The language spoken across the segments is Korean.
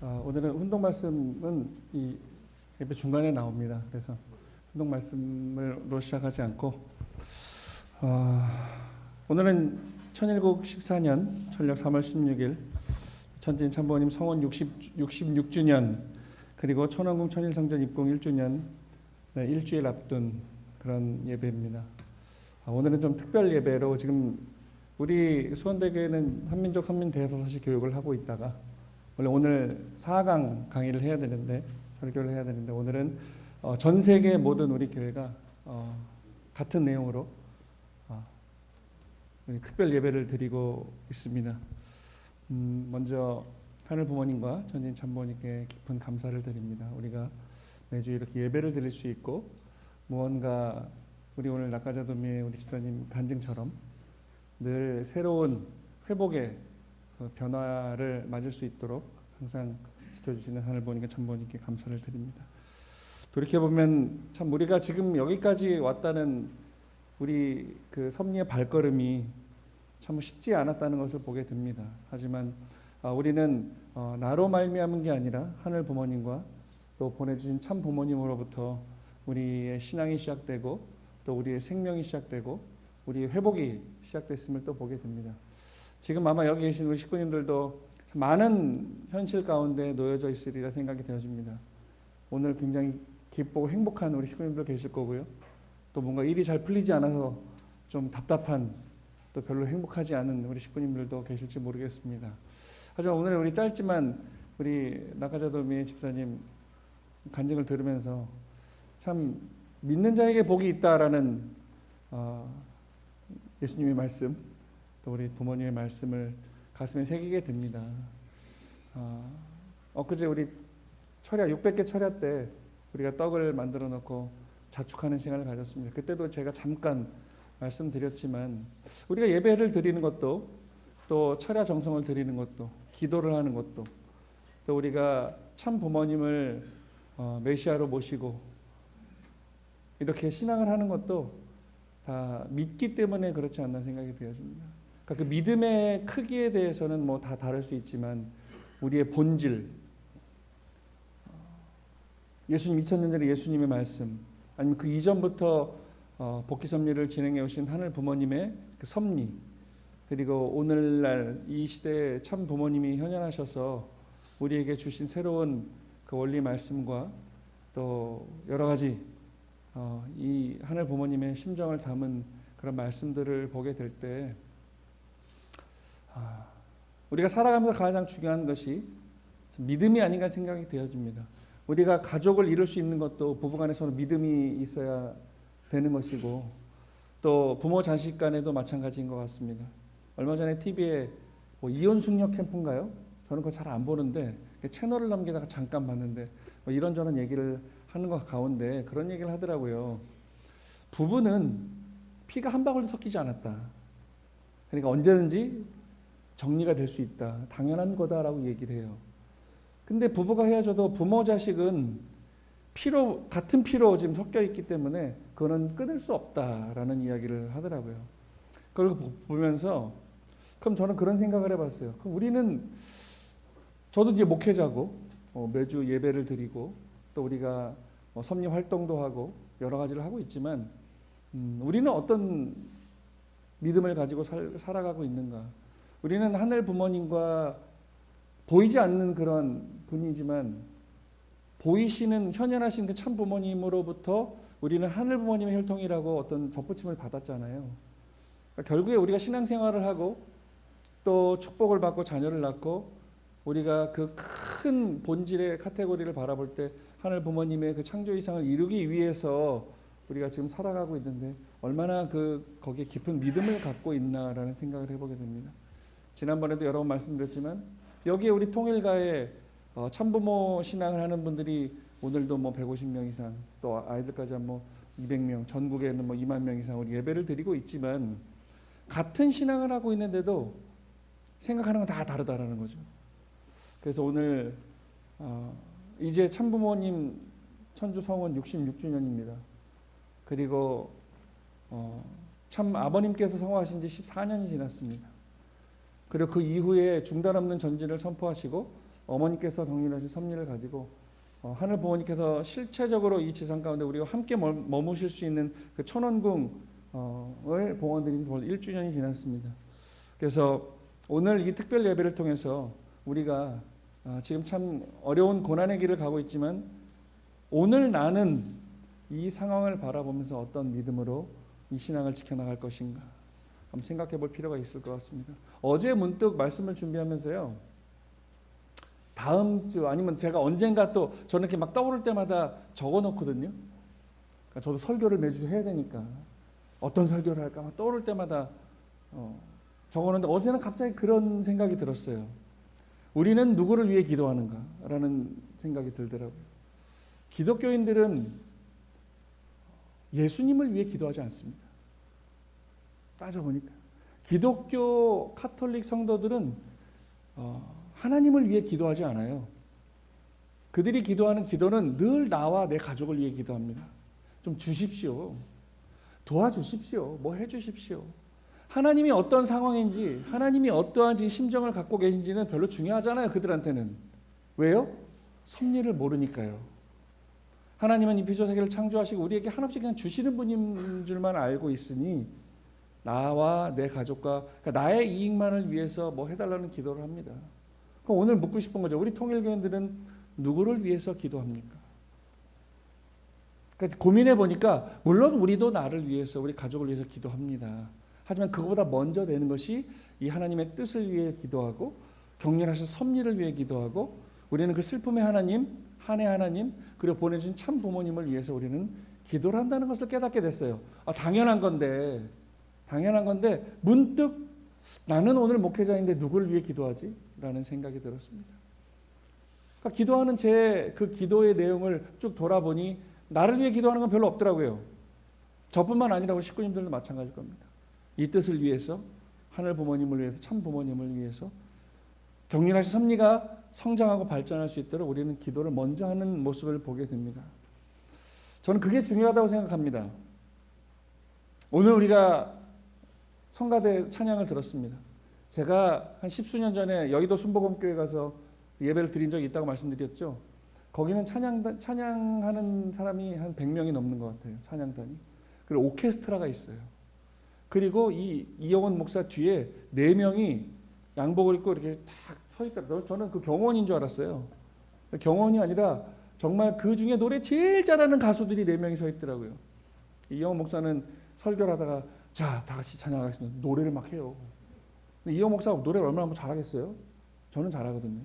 오늘은 운동 말씀은 이 예배 중간에 나옵니다. 그래서 운동 말씀으로 시작하지 않고 오늘은 천일국 14년 천력 3월 16일 천지인 참부모님 성원 66주년 그리고 천왕궁 천일성전 입공 1주년 일주일 앞둔 그런 예배입니다. 오늘은 좀 특별 예배로 지금 우리 수원대교회는 한민족 선민대서사시 교육을 하고 있다가 원래 오늘 4강 강의를 해야 되는데 설교를 해야 되는데 오늘은 전 세계 모든 우리 교회가 같은 내용으로 특별 예배를 드리고 있습니다. 먼저 하늘 부모님과 전진 참부모님께 깊은 감사를 드립니다. 우리가 매주 이렇게 예배를 드릴 수 있고 무언가 우리 오늘 낙가자도미의 우리 집사님 간증처럼 늘 새로운 회복의 변화를 맞을 수 있도록 항상 지켜주시는 하늘 부모님과 참부모님께 감사를 드립니다. 돌이켜보면 참 우리가 지금 여기까지 왔다는 우리 그 섭리의 발걸음이 참 쉽지 않았다는 것을 보게 됩니다. 하지만 우리는 나로 말미암은 게 아니라 하늘 부모님과 또 보내주신 참 부모님으로부터 우리의 신앙이 시작되고 또 우리의 생명이 시작되고 우리의 회복이 시작됐음을 또 보게 됩니다. 지금 아마 여기 계신 우리 식구님들도 많은 현실 가운데 놓여져 있으리라 생각이 되어집니다. 오늘 굉장히 기쁘고 행복한 우리 식구님들 계실 거고요. 또 뭔가 일이 잘 풀리지 않아서 좀 답답한 또 별로 행복하지 않은 우리 식구님들도 계실지 모르겠습니다. 하지만 오늘 우리 짧지만 우리 낙가자도미의 집사님 간증을 들으면서 참 믿는 자에게 복이 있다라는 예수님의 말씀 또 우리 부모님의 말씀을 가슴에 새기게 됩니다. 엊그제 우리 철야 600개 철야 때 우리가 떡을 만들어 놓고 자축하는 시간을 가졌습니다. 그때도 제가 잠깐 말씀드렸지만 우리가 예배를 드리는 것도 또 철야 정성을 드리는 것도 기도를 하는 것도 또 우리가 참 부모님을 메시아로 모시고 이렇게 신앙을 하는 것도 다 믿기 때문에 그렇지 않나 생각이 되어집니다. 그러니까 그 믿음의 크기에 대해서는 뭐 다 다를 수 있지만 우리의 본질, 예수님 2000년 전에 예수님의 말씀 아니면 그 이전부터 복귀 섭리를 진행해 오신 하늘 부모님의 그 섭리 그리고 오늘날 이 시대에 참 부모님이 현현하셔서 우리에게 주신 새로운 그 원리 말씀과 또 여러 가지 이 하늘 부모님의 심정을 담은 그런 말씀들을 보게 될 때 우리가 살아가면서 가장 중요한 것이 믿음이 아닌가 생각이 되어집니다. 우리가 가족을 이룰 수 있는 것도 부부간에 서로 믿음이 있어야 되는 것이고 또 부모 자식 간에도 마찬가지인 것 같습니다. 얼마 전에 TV에 이혼 숙녀 캠프인가요? 저는 그거 잘 안 보는데 채널을 넘기다가 잠깐 봤는데 이런저런 얘기를 하는 것 가운데 그런 얘기를 하더라고요. 부부는 피가 한 방울도 섞이지 않았다. 그러니까 언제든지 정리가 될 수 있다. 당연한 거다라고 얘기를 해요. 근데 부부가 헤어져도 부모 자식은 같은 피로 지금 섞여 있기 때문에 그거는 끊을 수 없다라는 이야기를 하더라고요. 그걸 보면서 그럼 저는 그런 생각을 해봤어요. 그럼 우리는 저도 이제 목회자고 매주 예배를 드리고 또 우리가 섭리 활동도 하고 여러 가지를 하고 있지만 우리는 어떤 믿음을 가지고 살아가고 있는가? 우리는 하늘 부모님과 보이지 않는 그런 분이지만 보이시는 현현하신 그 참 부모님으로부터 우리는 하늘 부모님의 혈통이라고 어떤 접붙임을 받았잖아요. 그러니까 결국에 우리가 신앙생활을 하고 또 축복을 받고 자녀를 낳고 우리가 그 큰 본질의 카테고리를 바라볼 때 하늘 부모님의 그 창조 이상을 이루기 위해서 우리가 지금 살아가고 있는데 얼마나 거기에 깊은 믿음을 갖고 있나라는 생각을 해보게 됩니다. 지난번에도 여러 번 말씀드렸지만 여기에 우리 통일가에 참부모 신앙을 하는 분들이 오늘도 150명 이상 또 아이들까지 한 200명 전국에는 2만 명 이상 우리 예배를 드리고 있지만 같은 신앙을 하고 있는데도 생각하는 건 다 다르다라는 거죠. 그래서 오늘 이제 참부모님 천주 성원 66주년입니다. 그리고 참 아버님께서 성화하신 지 14년이 지났습니다. 그리고 그 이후에 중단 없는 전진을 선포하시고 어머니께서 경륜하신 섭리를 가지고 하늘 부모님께서 실체적으로 이 지상 가운데 우리와 함께 머무실 수 있는 그 천원궁을 봉헌 드린 지 벌써 1주년이 지났습니다. 그래서 오늘 이 특별 예배를 통해서 우리가 지금 참 어려운 고난의 길을 가고 있지만 오늘 나는 이 상황을 바라보면서 어떤 믿음으로 이 신앙을 지켜나갈 것인가 한번 생각해 볼 필요가 있을 것 같습니다. 어제 문득 말씀을 준비하면서요. 다음 주 아니면 제가 언젠가 또 저는 이렇게 막 떠오를 때마다 적어 놓거든요. 그러니까 저도 설교를 매주 해야 되니까 어떤 설교를 할까 막 떠오를 때마다 적어 놓는데 어제는 갑자기 그런 생각이 들었어요. 우리는 누구를 위해 기도하는가라는 생각이 들더라고요. 기독교인들은 예수님을 위해 기도하지 않습니다. 따져보니까 기독교 카톨릭 성도들은 하나님을 위해 기도하지 않아요. 그들이 기도하는 기도는 늘 나와 내 가족을 위해 기도합니다. 좀 주십시오. 도와주십시오. 뭐 해주십시오. 하나님이 어떤 상황인지 하나님이 어떠한 심정을 갖고 계신지는 별로 중요하잖아요. 그들한테는. 왜요? 섭리를 모르니까요. 하나님은 이 피조 세계를 창조하시고 우리에게 한없이 그냥 주시는 분인 줄만 알고 있으니 나와 내 가족과 그러니까 나의 이익만을 위해서 뭐 해달라는 기도를 합니다. 그럼 오늘 묻고 싶은 거죠. 우리 통일교인들은 누구를 위해서 기도합니까? 그러니까 고민해 보니까 물론 우리도 나를 위해서 우리 가족을 위해서 기도합니다. 하지만 그거보다 먼저 되는 것이 이 하나님의 뜻을 위해 기도하고 경륜하신 섭리를 위해 기도하고 우리는 그 슬픔의 하나님, 한의 하나님 그리고 보내주신 참 부모님을 위해서 우리는 기도를 한다는 것을 깨닫게 됐어요. 당연한 건데 문득 나는 오늘 목회자인데 누구를 위해 기도하지? 라는 생각이 들었습니다. 그러니까 기도하는 제 그 기도의 내용을 쭉 돌아보니 나를 위해 기도하는 건 별로 없더라고요. 저뿐만 아니라 우리 식구님들도 마찬가지일 겁니다. 이 뜻을 위해서 하늘 부모님을 위해서 참 부모님을 위해서 경륜하신 섭리가 성장하고 발전할 수 있도록 우리는 기도를 먼저 하는 모습을 보게 됩니다. 저는 그게 중요하다고 생각합니다. 오늘 우리가 성가대 찬양을 들었습니다. 제가 한 10수년 전에 여의도 순복음교회 가서 예배를 드린 적이 있다고 말씀드렸죠. 거기는 찬양하는 사람이 한 100명이 넘는 것 같아요. 찬양단이. 그리고 오케스트라가 있어요. 그리고 이영원 목사 뒤에 4명이 양복을 입고 이렇게 딱 서 있다. 저는 그 경원인 줄 알았어요. 경원이 아니라 정말 그 중에 노래 제일 잘하는 가수들이 4명이 서 있더라고요. 이영원 목사는 설교를 하다가 자, 다 같이 찬양하겠습니다. 노래를 막 해요. 이영 목사가 노래를 얼마나 잘하겠어요? 저는 잘하거든요.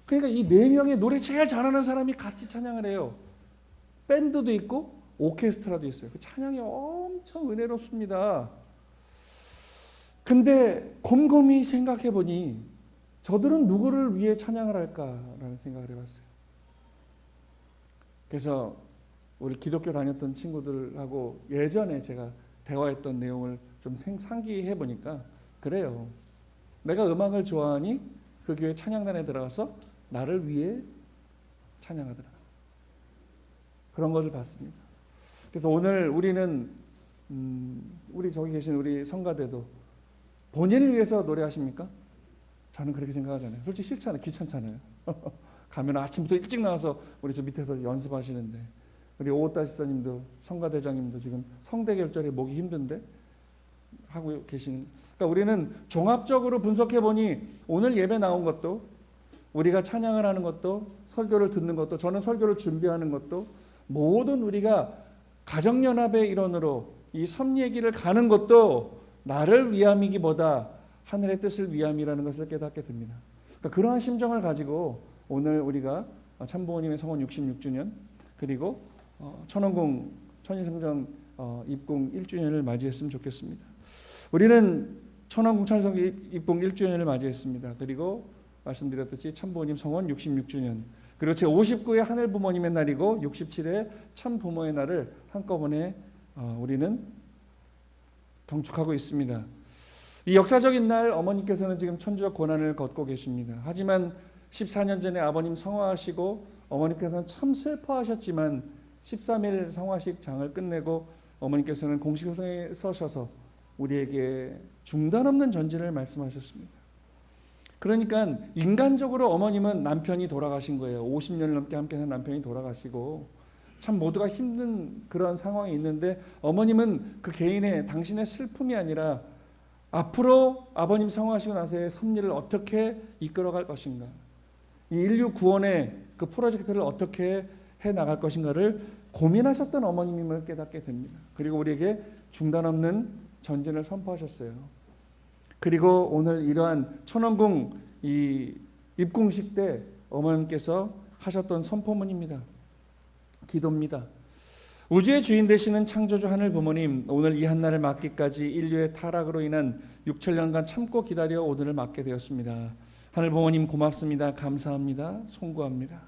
그러니까 이 4명의 노래 제일 잘하는 사람이 같이 찬양을 해요. 밴드도 있고 오케스트라도 있어요. 그 찬양이 엄청 은혜롭습니다. 근데 곰곰이 생각해 보니 저들은 누구를 위해 찬양을 할까라는 생각을 해봤어요. 그래서 우리 기독교 다녔던 친구들하고 예전에 제가 대화했던 내용을 좀 상기해 보니까 그래요. 내가 음악을 좋아하니 그 교회 찬양단에 들어가서 나를 위해 찬양하더라. 그런 것을 봤습니다. 그래서 오늘 우리는 우리 저기 계신 우리 성가대도 본인을 위해서 노래하십니까? 저는 그렇게 생각하잖아요. 솔직히 싫잖아요. 귀찮잖아요. 가면 아침부터 일찍 나와서 우리 저 밑에서 연습하시는데 우리 오오따 집사님도 성가대장님도 지금 성대 결절에 목이 힘든데 하고 계신. 그러니까 우리는 종합적으로 분석해 보니 오늘 예배 나온 것도 우리가 찬양을 하는 것도 설교를 듣는 것도 저는 설교를 준비하는 것도 모든 우리가 가정연합의 일원으로 이 섭리의 길을 가는 것도 나를 위함이기보다 하늘의 뜻을 위함이라는 것을 깨닫게 됩니다. 그러니까 그러한 심정을 가지고 오늘 우리가 참부모님의 성원 66주년 그리고 천원궁 천일성전 입궁 1주년을 맞이했으면 좋겠습니다. 우리는 천원궁 천일성전 입궁 1주년을 맞이했습니다. 그리고 말씀드렸듯이 참부모님 성원 66주년 그리고 제59회 하늘부모님의 날이고 67회 참부모의 날을 한꺼번에 우리는 경축하고 있습니다. 이 역사적인 날 어머니께서는 지금 천주적 고난을 걷고 계십니다. 하지만 14년 전에 아버님 성화하시고 어머니께서는 참 슬퍼하셨지만 13일 성화식 장을 끝내고 어머니께서는 공식성에 서셔서 우리에게 중단 없는 전진을 말씀하셨습니다. 그러니까 인간적으로 어머님은 남편이 돌아가신 거예요. 50년을 넘게 함께 산 남편이 돌아가시고 참 모두가 힘든 그런 상황이 있는데 어머님은 그 개인의 당신의 슬픔이 아니라 앞으로 아버님 성화하시고 나서의 섭리를 어떻게 이끌어갈 것인가, 이 인류 구원의 그 프로젝트를 어떻게 해 나갈 것인가를 고민하셨던 어머님임을 깨닫게 됩니다. 그리고 우리에게 중단 없는 전진을 선포하셨어요. 그리고 오늘 이러한 천원궁 이 입궁식 때 어머님께서 하셨던 선포문입니다. 기도입니다. 우주의 주인 되시는 창조주 하늘 부모님, 오늘 이 한날을 맞기까지 인류의 타락으로 인한 6천년간 참고 기다려 오늘을 맞게 되었습니다. 하늘 부모님 고맙습니다. 감사합니다. 송구합니다.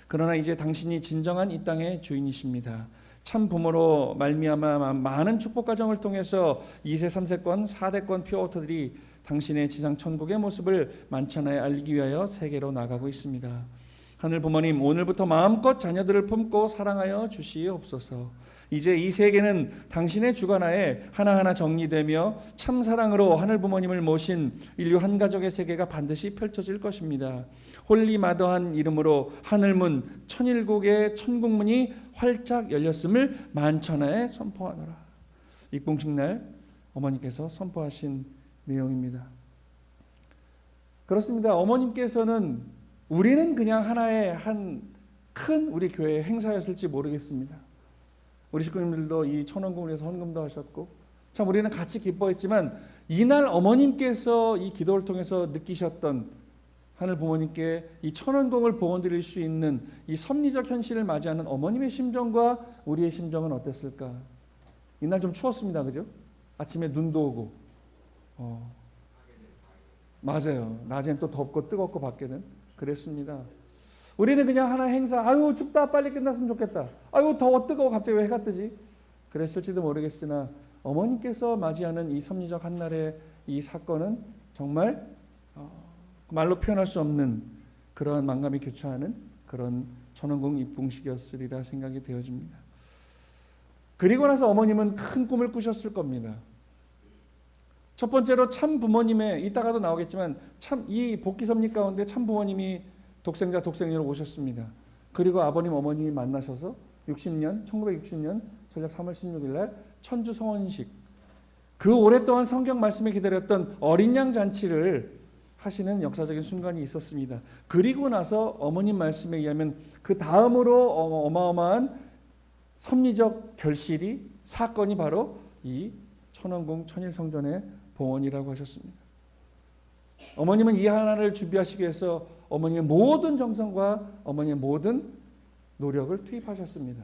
그러나 이제 당신이 진정한 이 땅의 주인이십니다. 참 부모로 말미암아 많은 축복 과정을 통해서 2세, 3세권, 4대권 퓨어워터들이 당신의 지상 천국의 모습을 만천하에 알리기 위하여 세계로 나가고 있습니다. 하늘 부모님, 오늘부터 마음껏 자녀들을 품고 사랑하여 주시옵소서. 이제 이 세계는 당신의 주관하에 하나하나 정리되며 참 사랑으로 하늘 부모님을 모신 인류 한 가족의 세계가 반드시 펼쳐질 것입니다. 홀리마더한 이름으로 하늘문 천일국의 천국문이 활짝 열렸음을 만천하에 선포하노라. 입궁식 날 어머니께서 선포하신 내용입니다. 그렇습니다. 어머님께서는 우리는 그냥 하나의 한 큰 우리 교회의 행사였을지 모르겠습니다. 우리 식구님들도 이 천원궁을 위해서 헌금도 하셨고 참 우리는 같이 기뻐했지만 이날 어머님께서 이 기도를 통해서 느끼셨던 하늘 부모님께 이 천원궁을 봉헌드릴 수 있는 이 섭리적 현실을 맞이하는 어머님의 심정과 우리의 심정은 어땠을까? 이날 좀 추웠습니다. 그죠? 아침에 눈도 오고 맞아요. 낮엔 또 덥고 뜨겁고 밖에는 그랬습니다. 우리는 그냥 하나 행사, 아유 춥다 빨리 끝났으면 좋겠다, 아유 더워 뜨거워 갑자기 왜 해가 뜨지, 그랬을지도 모르겠으나 어머니께서 맞이하는 이 섭리적 한날의 이 사건은 정말 말로 표현할 수 없는 그런 만감이 교차하는 그런 천원궁 입궁식이었으리라 생각이 되어집니다. 그리고 나서 어머님은 큰 꿈을 꾸셨을 겁니다. 첫 번째로 참 부모님의, 이따가도 나오겠지만 참 이 복귀 섭리 가운데 참 부모님이 독생자 독생녀로 오셨습니다. 그리고 아버님 어머님이 만나셔서 1960년 전략 3월 16일 날 천주 성원식, 그 오랫동안 성경 말씀에 기다렸던 어린 양 잔치를 하시는 역사적인 순간이 있었습니다. 그리고 나서 어머님 말씀에 의하면 그 다음으로 어마어마한 섭리적 결실이 사건이 바로 이 천원궁 천일성전의 봉헌이라고 하셨습니다. 어머님은 이 하나를 준비하시기 위해서 어머님의 모든 정성과 어머님의 모든 노력을 투입하셨습니다.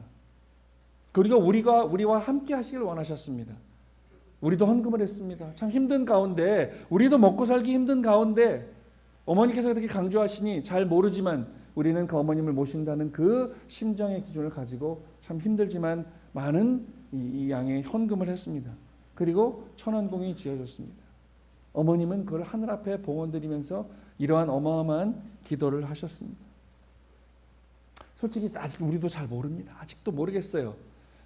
그리고 우리와 함께 하시길 원하셨습니다. 우리도 헌금을 했습니다. 참 힘든 가운데, 우리도 먹고 살기 힘든 가운데 어머니께서 그렇게 강조하시니 잘 모르지만 우리는 그 어머님을 모신다는 그 심정의 기준을 가지고 참 힘들지만 많은 이 양의 헌금을 했습니다. 그리고 천원궁이 지어졌습니다. 어머님은 그걸 하늘 앞에 봉헌드리면서 이러한 어마어마한 기도를 하셨습니다. 솔직히 아직 우리도 잘 모릅니다. 아직도 모르겠어요.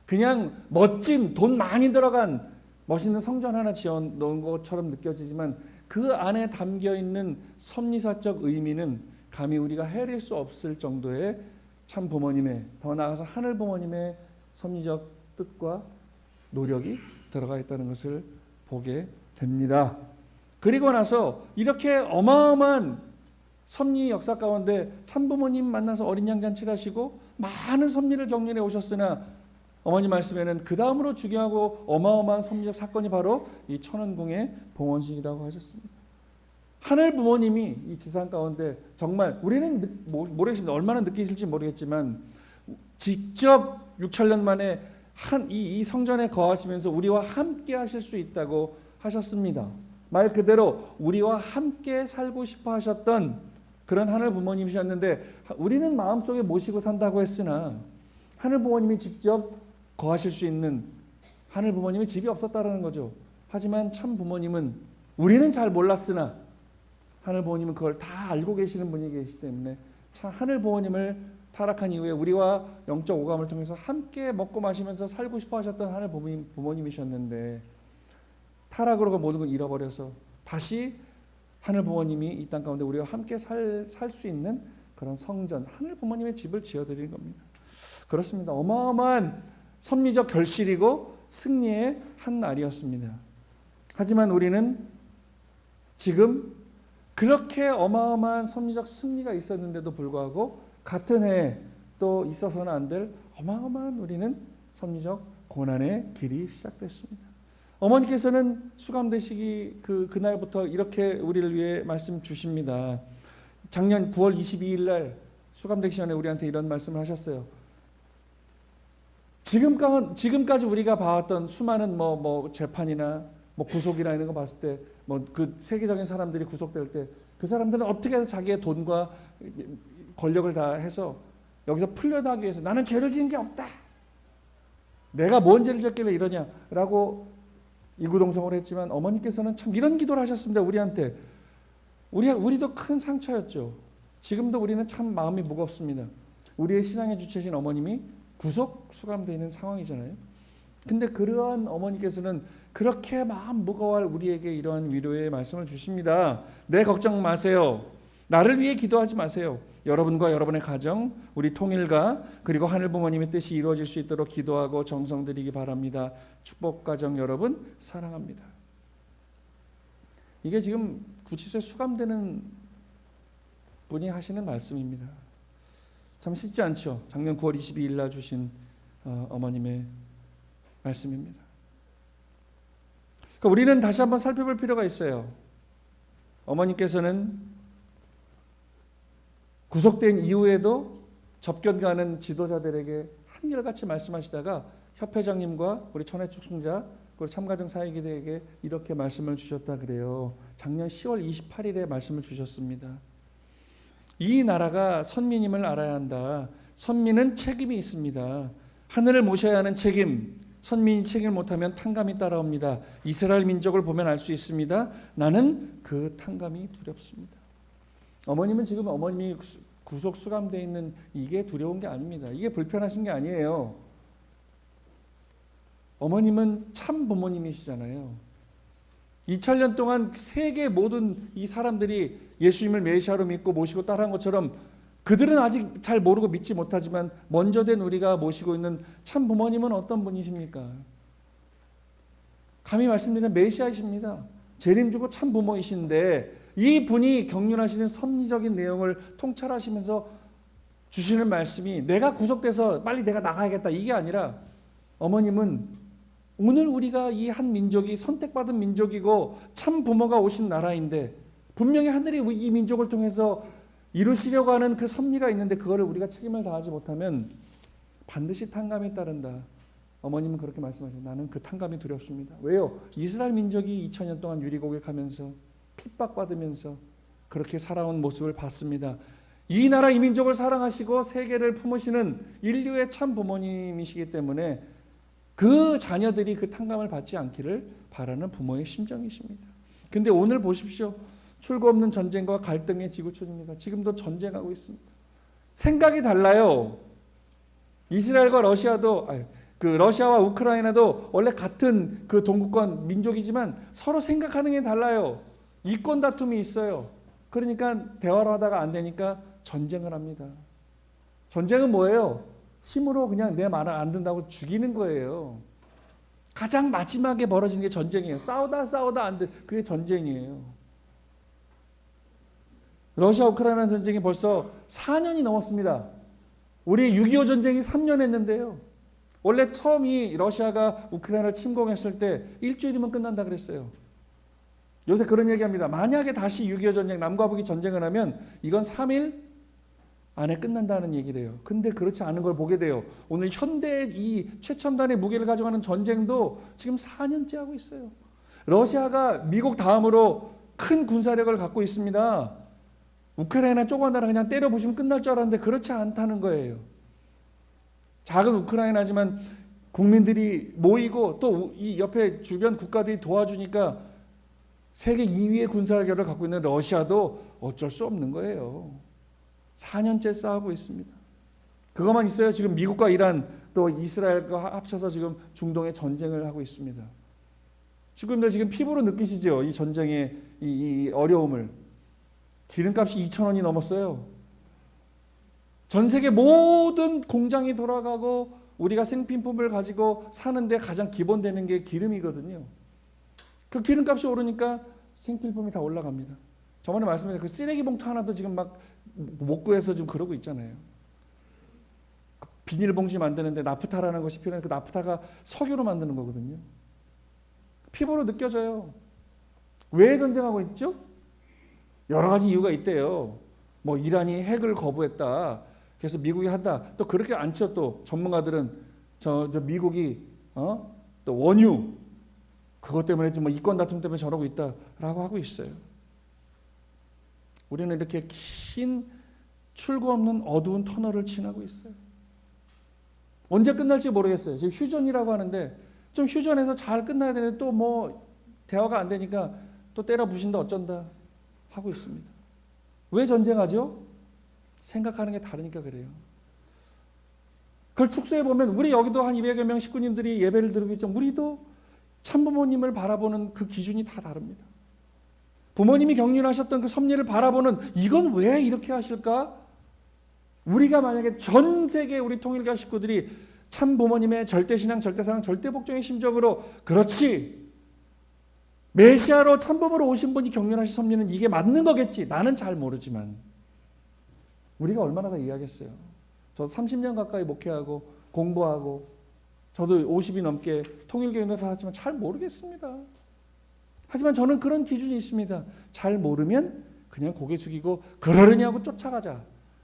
그냥 멋진 돈 많이 들어간 멋있는 성전 하나 지어놓은 것처럼 느껴지지만 그 안에 담겨있는 섭리사적 의미는 감히 우리가 헤아릴 수 없을 정도의 참 부모님의, 더 나아가서 하늘 부모님의 섭리적 뜻과 노력이 들어가 있다는 것을 보게 됩니다. 그리고 나서 이렇게 어마어마한 섭리 역사 가운데 참부모님 만나서 어린 양 잔치를 하시고 많은 섭리를 격려해 오셨으나 어머니 말씀에는 그 다음으로 중요하고 어마어마한 섭리적 사건이 바로 이 천원궁의 봉헌식이라고 하셨습니다. 하늘 부모님이 이 지상 가운데 정말 우리는 모르겠습니다. 얼마나 느끼실지 모르겠지만 직접 6천년 만에 이 성전에 거하시면서 우리와 함께 하실 수 있다고 하셨습니다. 말 그대로 우리와 함께 살고 싶어 하셨던 그런 하늘 부모님이셨는데 우리는 마음속에 모시고 산다고 했으나 하늘 부모님이 직접 거하실 수 있는 하늘 부모님의 집이 없었다라는 거죠. 하지만 참 부모님은 우리는 잘 몰랐으나 하늘 부모님은 그걸 다 알고 계시는 분이 계시기 때문에 참 하늘 부모님을 타락한 이후에 우리와 영적 오감을 통해서 함께 먹고 마시면서 살고 싶어 하셨던 하늘 부모님이셨는데 타락으로 모든 걸 잃어버려서 다시 하늘 부모님이 이 땅 가운데 우리와 함께 살 수 있는 그런 성전, 하늘 부모님의 집을 지어드리는 겁니다. 그렇습니다. 어마어마한 섭리적 결실이고 승리의 한 날이었습니다. 하지만 우리는 지금 그렇게 어마어마한 섭리적 승리가 있었는데도 불구하고 같은 해에 또 있어서는 안 될 어마어마한 우리는 섭리적 고난의 길이 시작됐습니다. 어머니께서는 수감되시기 그날부터 이렇게 우리를 위해 말씀 주십니다. 작년 9월 22일 날 수감되기 전에 우리한테 이런 말씀을 하셨어요. 지금까지 우리가 봐왔던 수많은 재판이나 구속이나 이런 거 봤을 때 그 세계적인 사람들이 구속될 때 그 사람들은 어떻게 해서 자기의 돈과 권력을 다 해서 여기서 풀려나기 위해서 나는 죄를 지은 게 없다. 내가 뭔 죄를 졌길래 이러냐라고 이구동성을 했지만 어머니께서는 참 이런 기도를 하셨습니다. 우리한테. 우리도 큰 상처였죠. 지금도 우리는 참 마음이 무겁습니다. 우리의 신앙의 주체신 어머님이 구속 수감되어 있는 상황이잖아요. 근데 그러한 어머니께서는 그렇게 마음 무거워할 우리에게 이러한 위로의 말씀을 주십니다. 내 걱정 마세요. 나를 위해 기도하지 마세요. 여러분과 여러분의 가정, 우리 통일가 그리고 하늘 부모님의 뜻이 이루어질 수 있도록 기도하고 정성 들이기 바랍니다. 축복가정 여러분 사랑합니다. 이게 지금 구치소에 수감되는 분이 하시는 말씀입니다. 참 쉽지 않죠. 작년 9월 22일 날 주신 어머님의 말씀입니다. 그러니까 우리는 다시 한번 살펴볼 필요가 있어요. 어머니께서는 구속된 이후에도 접견가는 지도자들에게 한결같이 말씀하시다가 협회장님과 우리 천혜축승자 그리고 참가정 사회기대에게 이렇게 말씀을 주셨다 그래요. 작년 10월 28일에 말씀을 주셨습니다. 이 나라가 선민임을 알아야 한다. 선민은 책임이 있습니다. 하늘을 모셔야 하는 책임. 선민이 책임을 못하면 탕감이 따라옵니다. 이스라엘 민족을 보면 알 수 있습니다. 나는 그 탕감이 두렵습니다. 어머님은 지금 어머님이 구속 수감되어 있는 이게 두려운 게 아닙니다. 이게 불편하신 게 아니에요. 어머님은 참 부모님이시잖아요. 2000년 동안 세계 모든 이 사람들이 예수님을 메시아로 믿고 모시고 따라한 것처럼 그들은 아직 잘 모르고 믿지 못하지만 먼저 된 우리가 모시고 있는 참 부모님은 어떤 분이십니까? 감히 말씀드리면 메시아이십니다. 재림 주고 참 부모이신데 이 분이 경륜하시는 섭리적인 내용을 통찰하시면서 주시는 말씀이 내가 구속돼서 빨리 내가 나가야겠다 이게 아니라 어머님은 오늘 우리가 이 한 민족이 선택받은 민족이고 참 부모가 오신 나라인데 분명히 하늘이 이 민족을 통해서 이루시려고 하는 그 섭리가 있는데 그거를 우리가 책임을 다하지 못하면 반드시 탕감이 따른다. 어머님은 그렇게 말씀하셔요. 나는 그 탕감이 두렵습니다. 왜요? 이스라엘 민족이 2000년 동안 유리고백하면서 핍박받으면서 그렇게 살아온 모습을 봤습니다. 이 나라 이 민족을 사랑하시고 세계를 품으시는 인류의 참 부모님이시기 때문에 그 자녀들이 그 탕감을 받지 않기를 바라는 부모의 심정이십니다. 근데 오늘 보십시오. 출구 없는 전쟁과 갈등의 지구촌입니다. 지금도 전쟁하고 있습니다. 생각이 달라요. 이스라엘과 러시아도 러시아와 우크라이나도 원래 같은 그 동구권 민족이지만 서로 생각하는 게 달라요. 이권 다툼이 있어요. 그러니까 대화를 하다가 안 되니까 전쟁을 합니다. 전쟁은 뭐예요? 힘으로 그냥 내 말을 안 듣는다고 죽이는 거예요. 가장 마지막에 벌어지는 게 전쟁이에요. 싸우다 안 돼. 그게 전쟁이에요. 러시아 우크라이나 전쟁이 벌써 4년이 넘었습니다. 우리 6.25 전쟁이 3년 했는데요. 원래 처음이 러시아가 우크라이나를 침공했을 때 일주일이면 끝난다 그랬어요. 요새 그런 얘기합니다. 만약에 다시 6.25 전쟁, 남과 북이 전쟁을 하면 이건 3일 안에 끝난다는 얘기를 해요. 근데 그렇지 않은 걸 보게 돼요. 오늘 현대 이 최첨단의 무기를 가져가는 전쟁도 지금 4년째 하고 있어요. 러시아가 미국 다음으로 큰 군사력을 갖고 있습니다. 우크라이나 조그만 나라 그냥 때려 부시면 끝날 줄 알았는데 그렇지 않다는 거예요. 작은 우크라이나지만 국민들이 모이고 또 이 옆에 주변 국가들이 도와주니까 세계 2위의 군사력을 갖고 있는 러시아도 어쩔 수 없는 거예요. 4년째 싸우고 있습니다. 그것만 있어요. 지금 미국과 이란 또 이스라엘과 합쳐서 지금 중동에 전쟁을 하고 있습니다. 지금들 지금 피부로 느끼시죠? 이 전쟁의 이 어려움을. 기름값이 2,000원이 넘었어요. 전 세계 모든 공장이 돌아가고 우리가 생필품을 가지고 사는데 가장 기본 되는 게 기름이거든요. 그 기름값이 오르니까 생필품이 다 올라갑니다. 저번에 말씀드린 그 쓰레기 봉투 하나도 지금 막 못 구해서 지금 그러고 있잖아요. 비닐봉지 만드는데 나프타라는 것이 필요해. 그 나프타가 석유로 만드는 거거든요. 피부로 느껴져요. 왜 전쟁하고 있죠? 여러 가지 이유가 있대요. 뭐 이란이 핵을 거부했다. 그래서 미국이 한다. 또 그렇게 않죠. 또 전문가들은 저 미국이 또 원유 그것 때문에 뭐 이권 다툼 때문에 저러고 있다라고 하고 있어요. 우리는 이렇게 긴 출구 없는 어두운 터널을 지나고 있어요. 언제 끝날지 모르겠어요. 지금 휴전이라고 하는데 좀 휴전해서 잘 끝나야 되는데 또 뭐 대화가 안 되니까 또 때려 부신다 어쩐다 하고 있습니다. 왜 전쟁하죠? 생각하는 게 다르니까 그래요. 그걸 축소해 보면 우리 여기도 한 200여 명 식구님들이 예배를 드리고 있죠. 우리도 참부모님을 바라보는 그 기준이 다 다릅니다. 부모님이 경륜하셨던 그 섭리를 바라보는 이건 왜 이렇게 하실까? 우리가 만약에 전 세계 우리 통일가 식구들이 참 부모님의 절대신앙, 절대사랑, 절대복종의 심정으로 그렇지 메시아로 참부모로 오신 분이 경륜하신 섭리는 이게 맞는 거겠지. 나는 잘 모르지만 우리가 얼마나 더 이해하겠어요. 저도 30년 가까이 목회하고 공부하고 저도 50이 넘게 통일교회에 살았지만 잘 모르겠습니다. 하지만 저는 그런 기준이 있습니다. 잘 모르면 그냥 고개 숙이고 그러려냐고 쫓아가자.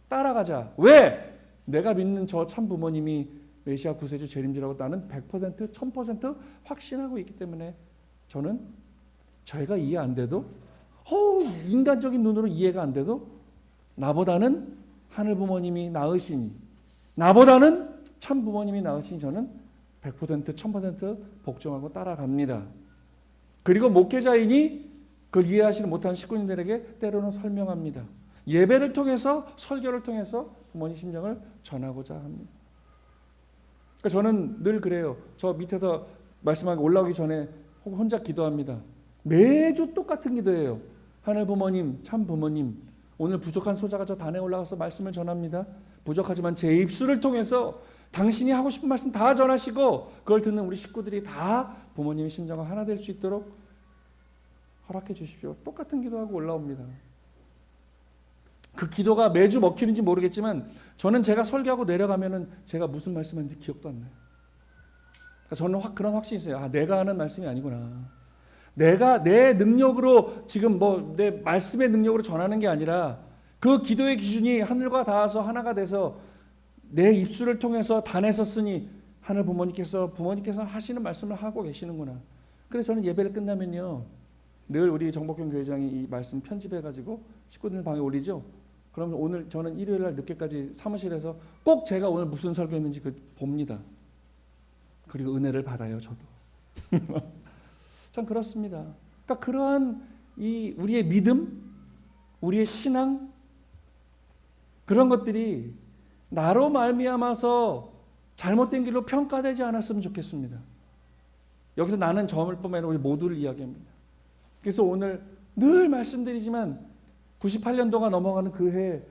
따라가자. 왜? 내가 믿는 저 참 부모님이 메시아 구세주 재림주라고 나는 100% 1000% 확신하고 있기 때문에 저는 저희가 이해 안 돼도 인간적인 눈으로 이해가 안 돼도 나보다는 하늘 부모님이 나으시니 나보다는 참 부모님이 나으시니 저는 100% 1000% 복종하고 따라갑니다. 그리고 목회자이니 그걸 이해하지 못하는 식구님들에게 때로는 설명합니다. 예배를 통해서 설교를 통해서 부모님 심정을 전하고자 합니다. 그러니까 저는 늘 그래요. 저 밑에서 말씀하고 올라오기 전에 혼자 기도합니다. 매주 똑같은 기도예요. 하늘 부모님, 참 부모님, 오늘 부족한 소자가 저 단에 올라가서 말씀을 전합니다. 부족하지만 제 입술을 통해서 당신이 하고 싶은 말씀 다 전하시고 그걸 듣는 우리 식구들이 다 부모님의 심정과 하나 될 수 있도록 허락해 주십시오. 똑같은 기도하고 올라옵니다. 그 기도가 매주 먹히는지 모르겠지만 저는 제가 설교하고 내려가면은 제가 무슨 말씀하는지 기억도 안 나요. 그러니까 저는 그런 확신이 있어요. 내가 하는 말씀이 아니구나. 내가 내 능력으로 지금 뭐 내 말씀의 능력으로 전하는 게 아니라 그 기도의 기준이 하늘과 닿아서 하나가 돼서 내 입술을 통해서 단에서 쓰니 하늘 부모님께서 하시는 말씀을 하고 계시는구나. 그래서 저는 예배를 끝나면요. 늘 우리 정복경 교회장이 이 말씀 편집해가지고 식구들 방에 올리죠. 그러면 오늘 저는 일요일 날 늦게까지 사무실에서 꼭 제가 오늘 무슨 설교했는지 봅니다. 그리고 은혜를 받아요. 저도. 참 그렇습니다. 그러니까 그러한 이 우리의 믿음, 우리의 신앙 그런 것들이 나로 말미암아서 잘못된 길로 평가되지 않았으면 좋겠습니다. 여기서 나는 저일 뿐만 아니라 우리 모두를 이야기합니다. 그래서 오늘 늘 말씀드리지만 98년도가 넘어가는 그 해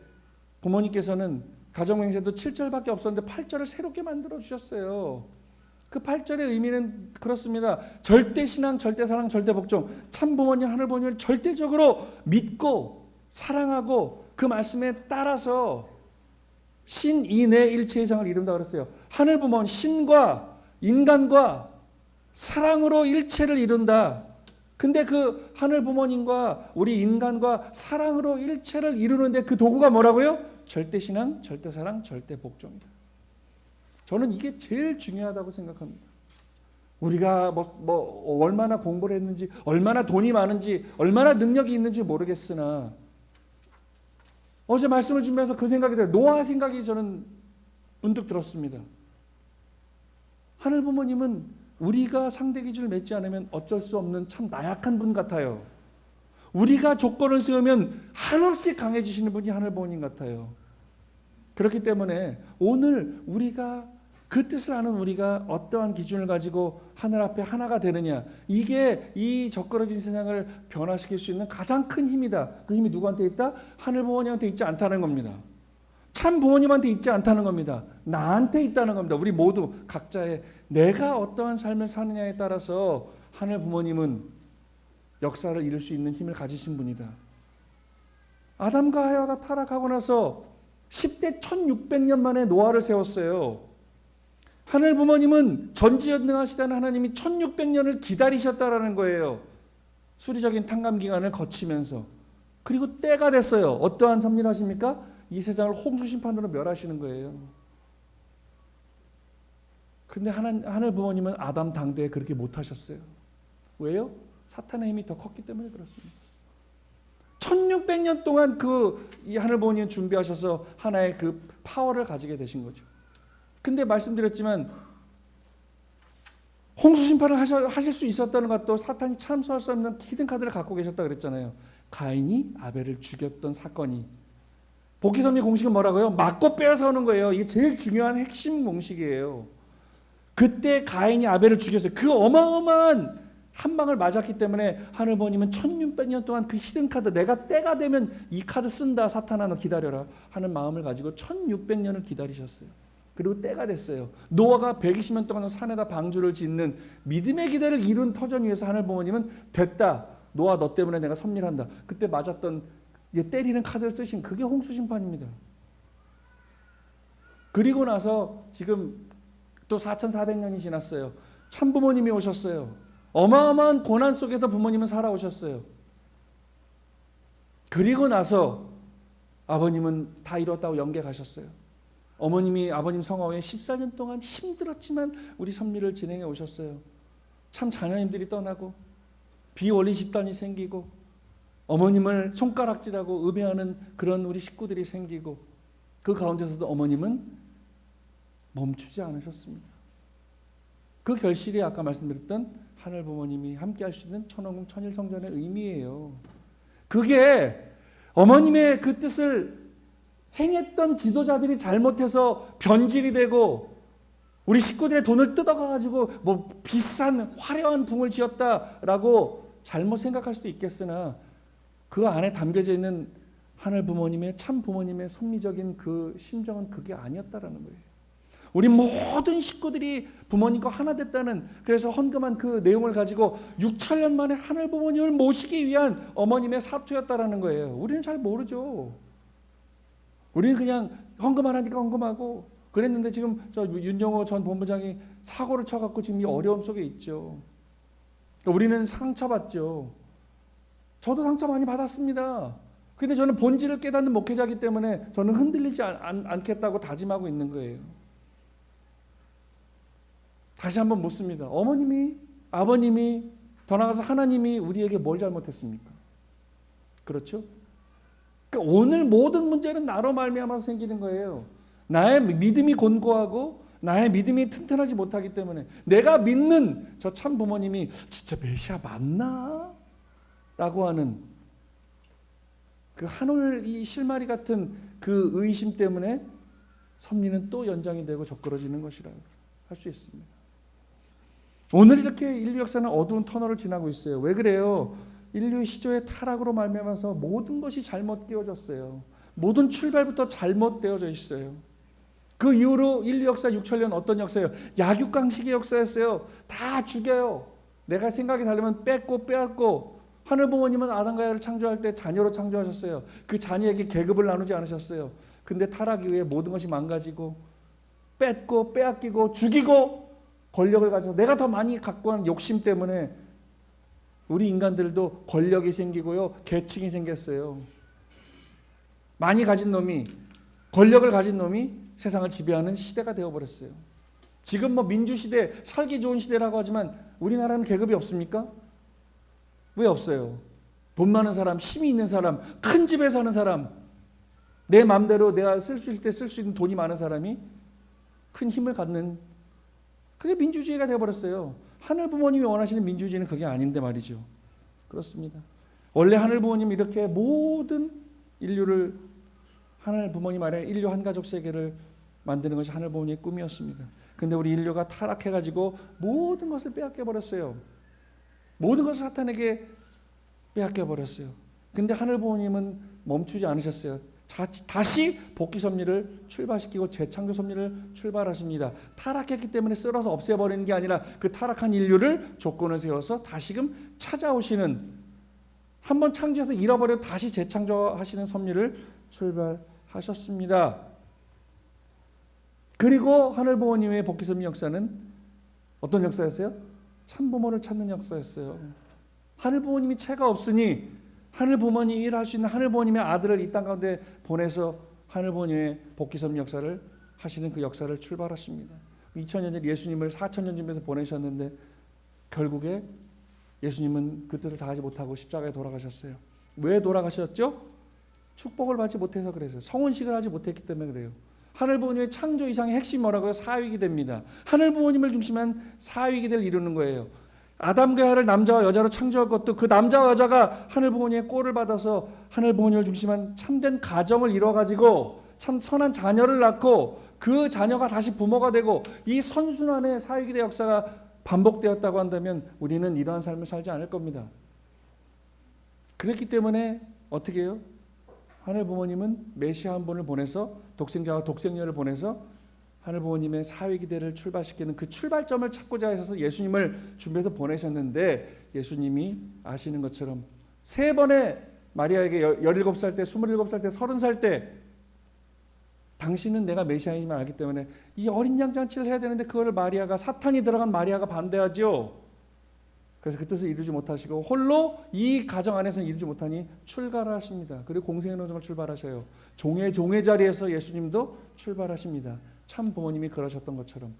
부모님께서는 가정맹세도 7절밖에 없었는데 8절을 새롭게 만들어 주셨어요. 그 8절의 의미는 그렇습니다. 절대신앙, 절대사랑, 절대복종 참 부모님, 하늘 부모님을 절대적으로 믿고 사랑하고 그 말씀에 따라서 신인의 일체의 상을 이룬다 그랬어요. 하늘 부모는 신과 인간과 사랑으로 일체를 이룬다. 근데 그 하늘 부모님과 우리 인간과 사랑으로 일체를 이루는데 그 도구가 뭐라고요? 절대신앙, 절대사랑, 절대복종이다. 저는 이게 제일 중요하다고 생각합니다. 우리가 얼마나 공부를 했는지, 얼마나 돈이 많은지, 얼마나 능력이 있는지 모르겠으나 어제 말씀을 준비해서 그 생각이 들어요. 노아 생각이 저는 문득 들었습니다. 하늘 부모님은 우리가 상대 기준을 맺지 않으면 어쩔 수 없는 참 나약한 분 같아요. 우리가 조건을 세우면 한없이 강해지시는 분이 하늘 부모님 같아요. 그렇기 때문에 오늘 우리가 그 뜻을 아는 우리가 어떠한 기준을 가지고 하늘 앞에 하나가 되느냐, 이게 이 적그러진 세상을 변화시킬 수 있는 가장 큰 힘이다. 그 힘이 누구한테 있다? 하늘 부모님한테 있지 않다는 겁니다. 참 부모님한테 있지 않다는 겁니다. 나한테 있다는 겁니다. 우리 모두 각자의 내가 어떠한 삶을 사느냐에 따라서 하늘 부모님은 역사를 이룰 수 있는 힘을 가지신 분이다. 아담과 하와가 타락하고 나서 10대 1600년 만에 노아를 세웠어요. 하늘 부모님은 전지전능하시다는 하나님이 1600년을 기다리셨다라는 거예요. 수리적인 탕감 기간을 거치면서. 그리고 때가 됐어요. 어떠한 섭리를 하십니까? 이 세상을 홍수 심판으로 멸하시는 거예요. 근데 하늘 부모님은 아담 당대에 그렇게 못하셨어요. 왜요? 사탄의 힘이 더 컸기 때문에 그렇습니다. 1600년 동안 이 하늘 부모님 준비하셔서 하나의 그 파워를 가지게 되신 거죠. 근데 말씀드렸지만 홍수 심판을 하실 수 있었다는 것도 사탄이 참수할 수 없는 히든 카드를 갖고 계셨다 그랬잖아요. 가인이 아벨을 죽였던 사건이. 복귀섭리 공식은 뭐라고요? 맞고 빼앗아오는 거예요. 이게 제일 중요한 핵심 공식이에요. 그때 가인이 아벨을 죽였어요. 그 어마어마한 한 방을 맞았기 때문에 하늘 부모님은 1600년 동안 그 히든 카드, 내가 때가 되면 이 카드 쓴다, 사탄아 너 기다려라 하는 마음을 가지고 1600년을 기다리셨어요. 그리고 때가 됐어요. 노아가 120년 동안 산에다 방주를 짓는 믿음의 기대를 이룬 터전 위에서 하늘 부모님은 됐다. 노아 너 때문에 내가 섭리한다. 그때 맞았던 이제 때리는 카드를 쓰신 그게 홍수 심판입니다. 그리고 나서 지금 또 4400년이 지났어요. 참 부모님이 오셨어요. 어마어마한 고난 속에서 부모님은 살아오셨어요. 그리고 나서 아버님은 다 이뤘다고 영계 가셨어요. 어머님이 아버님 성화후에 14년 동안 힘들었지만 우리 섭리를 진행해 오셨어요. 참 자녀님들이 떠나고 비원리 집단이 생기고 어머님을 손가락질하고 음해하는 그런 우리 식구들이 생기고 그 가운데서도 어머님은 멈추지 않으셨습니다. 그 결실이 아까 말씀드렸던 하늘 부모님이 함께 할 수 있는 천왕궁 천일성전의 의미예요. 그게 어머님의 그 뜻을 행했던 지도자들이 잘못해서 변질이 되고 우리 식구들의 돈을 뜯어가지고 뭐 비싼 화려한 궁을 지었다라고 잘못 생각할 수도 있겠으나 그 안에 담겨져 있는 하늘 부모님의 참 부모님의 섭리적인 그 심정은 그게 아니었다라는 거예요. 우리 모든 식구들이 부모님과 하나 됐다는, 그래서 헌금한 그 내용을 가지고 6천년 만에 하늘 부모님을 모시기 위한 어머님의 사투였다라는 거예요. 우리는 잘 모르죠. 우리는 그냥 헌금하라니까 헌금하고 그랬는데 지금 저 윤영호 전 본부장이 사고를 쳐갖고 지금 이 어려움 속에 있죠. 우리는 상처받죠. 저도 상처 많이 받았습니다. 근데 저는 본질을 깨닫는 목회자이기 때문에 저는 흔들리지 않겠다고 다짐하고 있는 거예요. 다시 한번 묻습니다. 어머님이, 아버님이, 더 나아가서 하나님이 우리에게 뭘 잘못했습니까? 그렇죠? 그러니까 오늘 모든 문제는 나로 말미암아서 생기는 거예요. 나의 믿음이 곤고하고 나의 믿음이 튼튼하지 못하기 때문에 내가 믿는 저 참 부모님이 진짜 메시아 맞나? 라고 하는 그 한올 이 실마리 같은 그 의심 때문에 섭리는 또 연장이 되고 적그러지는 것이라고 할 수 있습니다. 오늘 이렇게 인류 역사는 어두운 터널을 지나고 있어요. 왜 그래요? 인류의 시조의 타락으로 말미암아서 모든 것이 잘못 끼워졌어요. 모든 출발부터 잘못되어져 있어요. 그 이후로 인류 역사 6천년 어떤 역사예요? 약육강식의 역사였어요. 다 죽여요. 내가 생각이 다르면 뺏고 빼앗고. 하늘 부모님은 아담과 하와를 창조할 때 자녀로 창조하셨어요. 그 자녀에게 계급을 나누지 않으셨어요. 근데 타락 이후에 모든 것이 망가지고 뺏고 빼앗기고 죽이고 권력을 가져서 내가 더 많이 갖고 한 욕심 때문에 우리 인간들도 권력이 생기고요. 계층이 생겼어요. 많이 가진 놈이, 권력을 가진 놈이 세상을 지배하는 시대가 되어버렸어요. 지금 뭐 민주시대, 살기 좋은 시대라고 하지만 우리나라는 계급이 없습니까? 왜 없어요? 돈 많은 사람, 힘이 있는 사람, 큰 집에 사는 사람, 내 마음대로 내가 쓸 수 있을 때 쓸 수 있는 돈이 많은 사람이 큰 힘을 갖는, 그게 민주주의가 되어버렸어요. 하늘 부모님이 원하시는 민주주의는 그게 아닌데 말이죠. 그렇습니다. 원래 하늘 부모님이 이렇게 모든 인류를, 하늘 부모님 아래 인류 한 가족 세계를 만드는 것이 하늘 부모님의 꿈이었습니다. 근데 우리 인류가 타락해가지고 모든 것을 빼앗겨 버렸어요. 모든 것을 사탄에게 빼앗겨 버렸어요. 근데 하늘 부모님은 멈추지 않으셨어요. 다시 복귀 섭리를 출발시키고 재창조 섭리를 출발하십니다. 타락했기 때문에 쓸어서 없애버리는 게 아니라 그 타락한 인류를 조건을 세워서 다시금 찾아오시는, 한번 창조해서 잃어버려 다시 재창조하시는 섭리를 출발하셨습니다. 그리고 하늘 부모님의 복귀 섭리 역사는 어떤 역사였어요? 참부모를 찾는 역사였어요. 하늘 부모님이 채가 없으니 하늘 부모님이 일할 수 있는 하늘 부모님의 아들을 이 땅 가운데 보내서 하늘 부모님의 복귀 섭리 역사를 하시는 그 역사를 출발하십니다. 2000년 전 예수님을 4000년 전에서 보내셨는데 결국에 예수님은 그 뜻을 다하지 못하고 십자가에 돌아가셨어요. 왜 돌아가셨죠? 축복을 받지 못해서 그래서요. 성혼식을 하지 못했기 때문에 그래요. 하늘 부모님의 창조 이상의 핵심이 뭐라고요? 사위가 됩니다. 하늘 부모님을 중심한 사위기를 이루는 거예요. 아담과 하와를 남자와 여자로 창조할 것도 그 남자와 여자가 하늘 부모님의 꼴을 받아서 하늘 부모님을 중심한 참된 가정을 이뤄가지고 참 선한 자녀를 낳고 그 자녀가 다시 부모가 되고 이 선순환의 사회기대 역사가 반복되었다고 한다면 우리는 이러한 삶을 살지 않을 겁니다. 그렇기 때문에 어떻게 해요? 하늘 부모님은 메시아 한 분을 보내서 독생자와 독생녀를 보내서 하늘 부모님의 사회기대를 출발시키는 그 출발점을 찾고자 하셔서 예수님을 준비해서 보내셨는데, 예수님이 아시는 것처럼 세 번의 마리아에게 17살 때, 27살 때, 30살 때 당신은 내가 메시아임을 알기 때문에 이 어린 양 잔치를 해야 되는데 그거를 마리아가, 사탄이 들어간 마리아가 반대하죠. 그래서 그 뜻을 이루지 못하시고 홀로 이 가정 안에서는 이루지 못하니 출가를 하십니다. 그리고 공생의 노정을 출발하셔요. 종의 자리에서 예수님도 출발하십니다. 참 부모님이 그러셨던 것처럼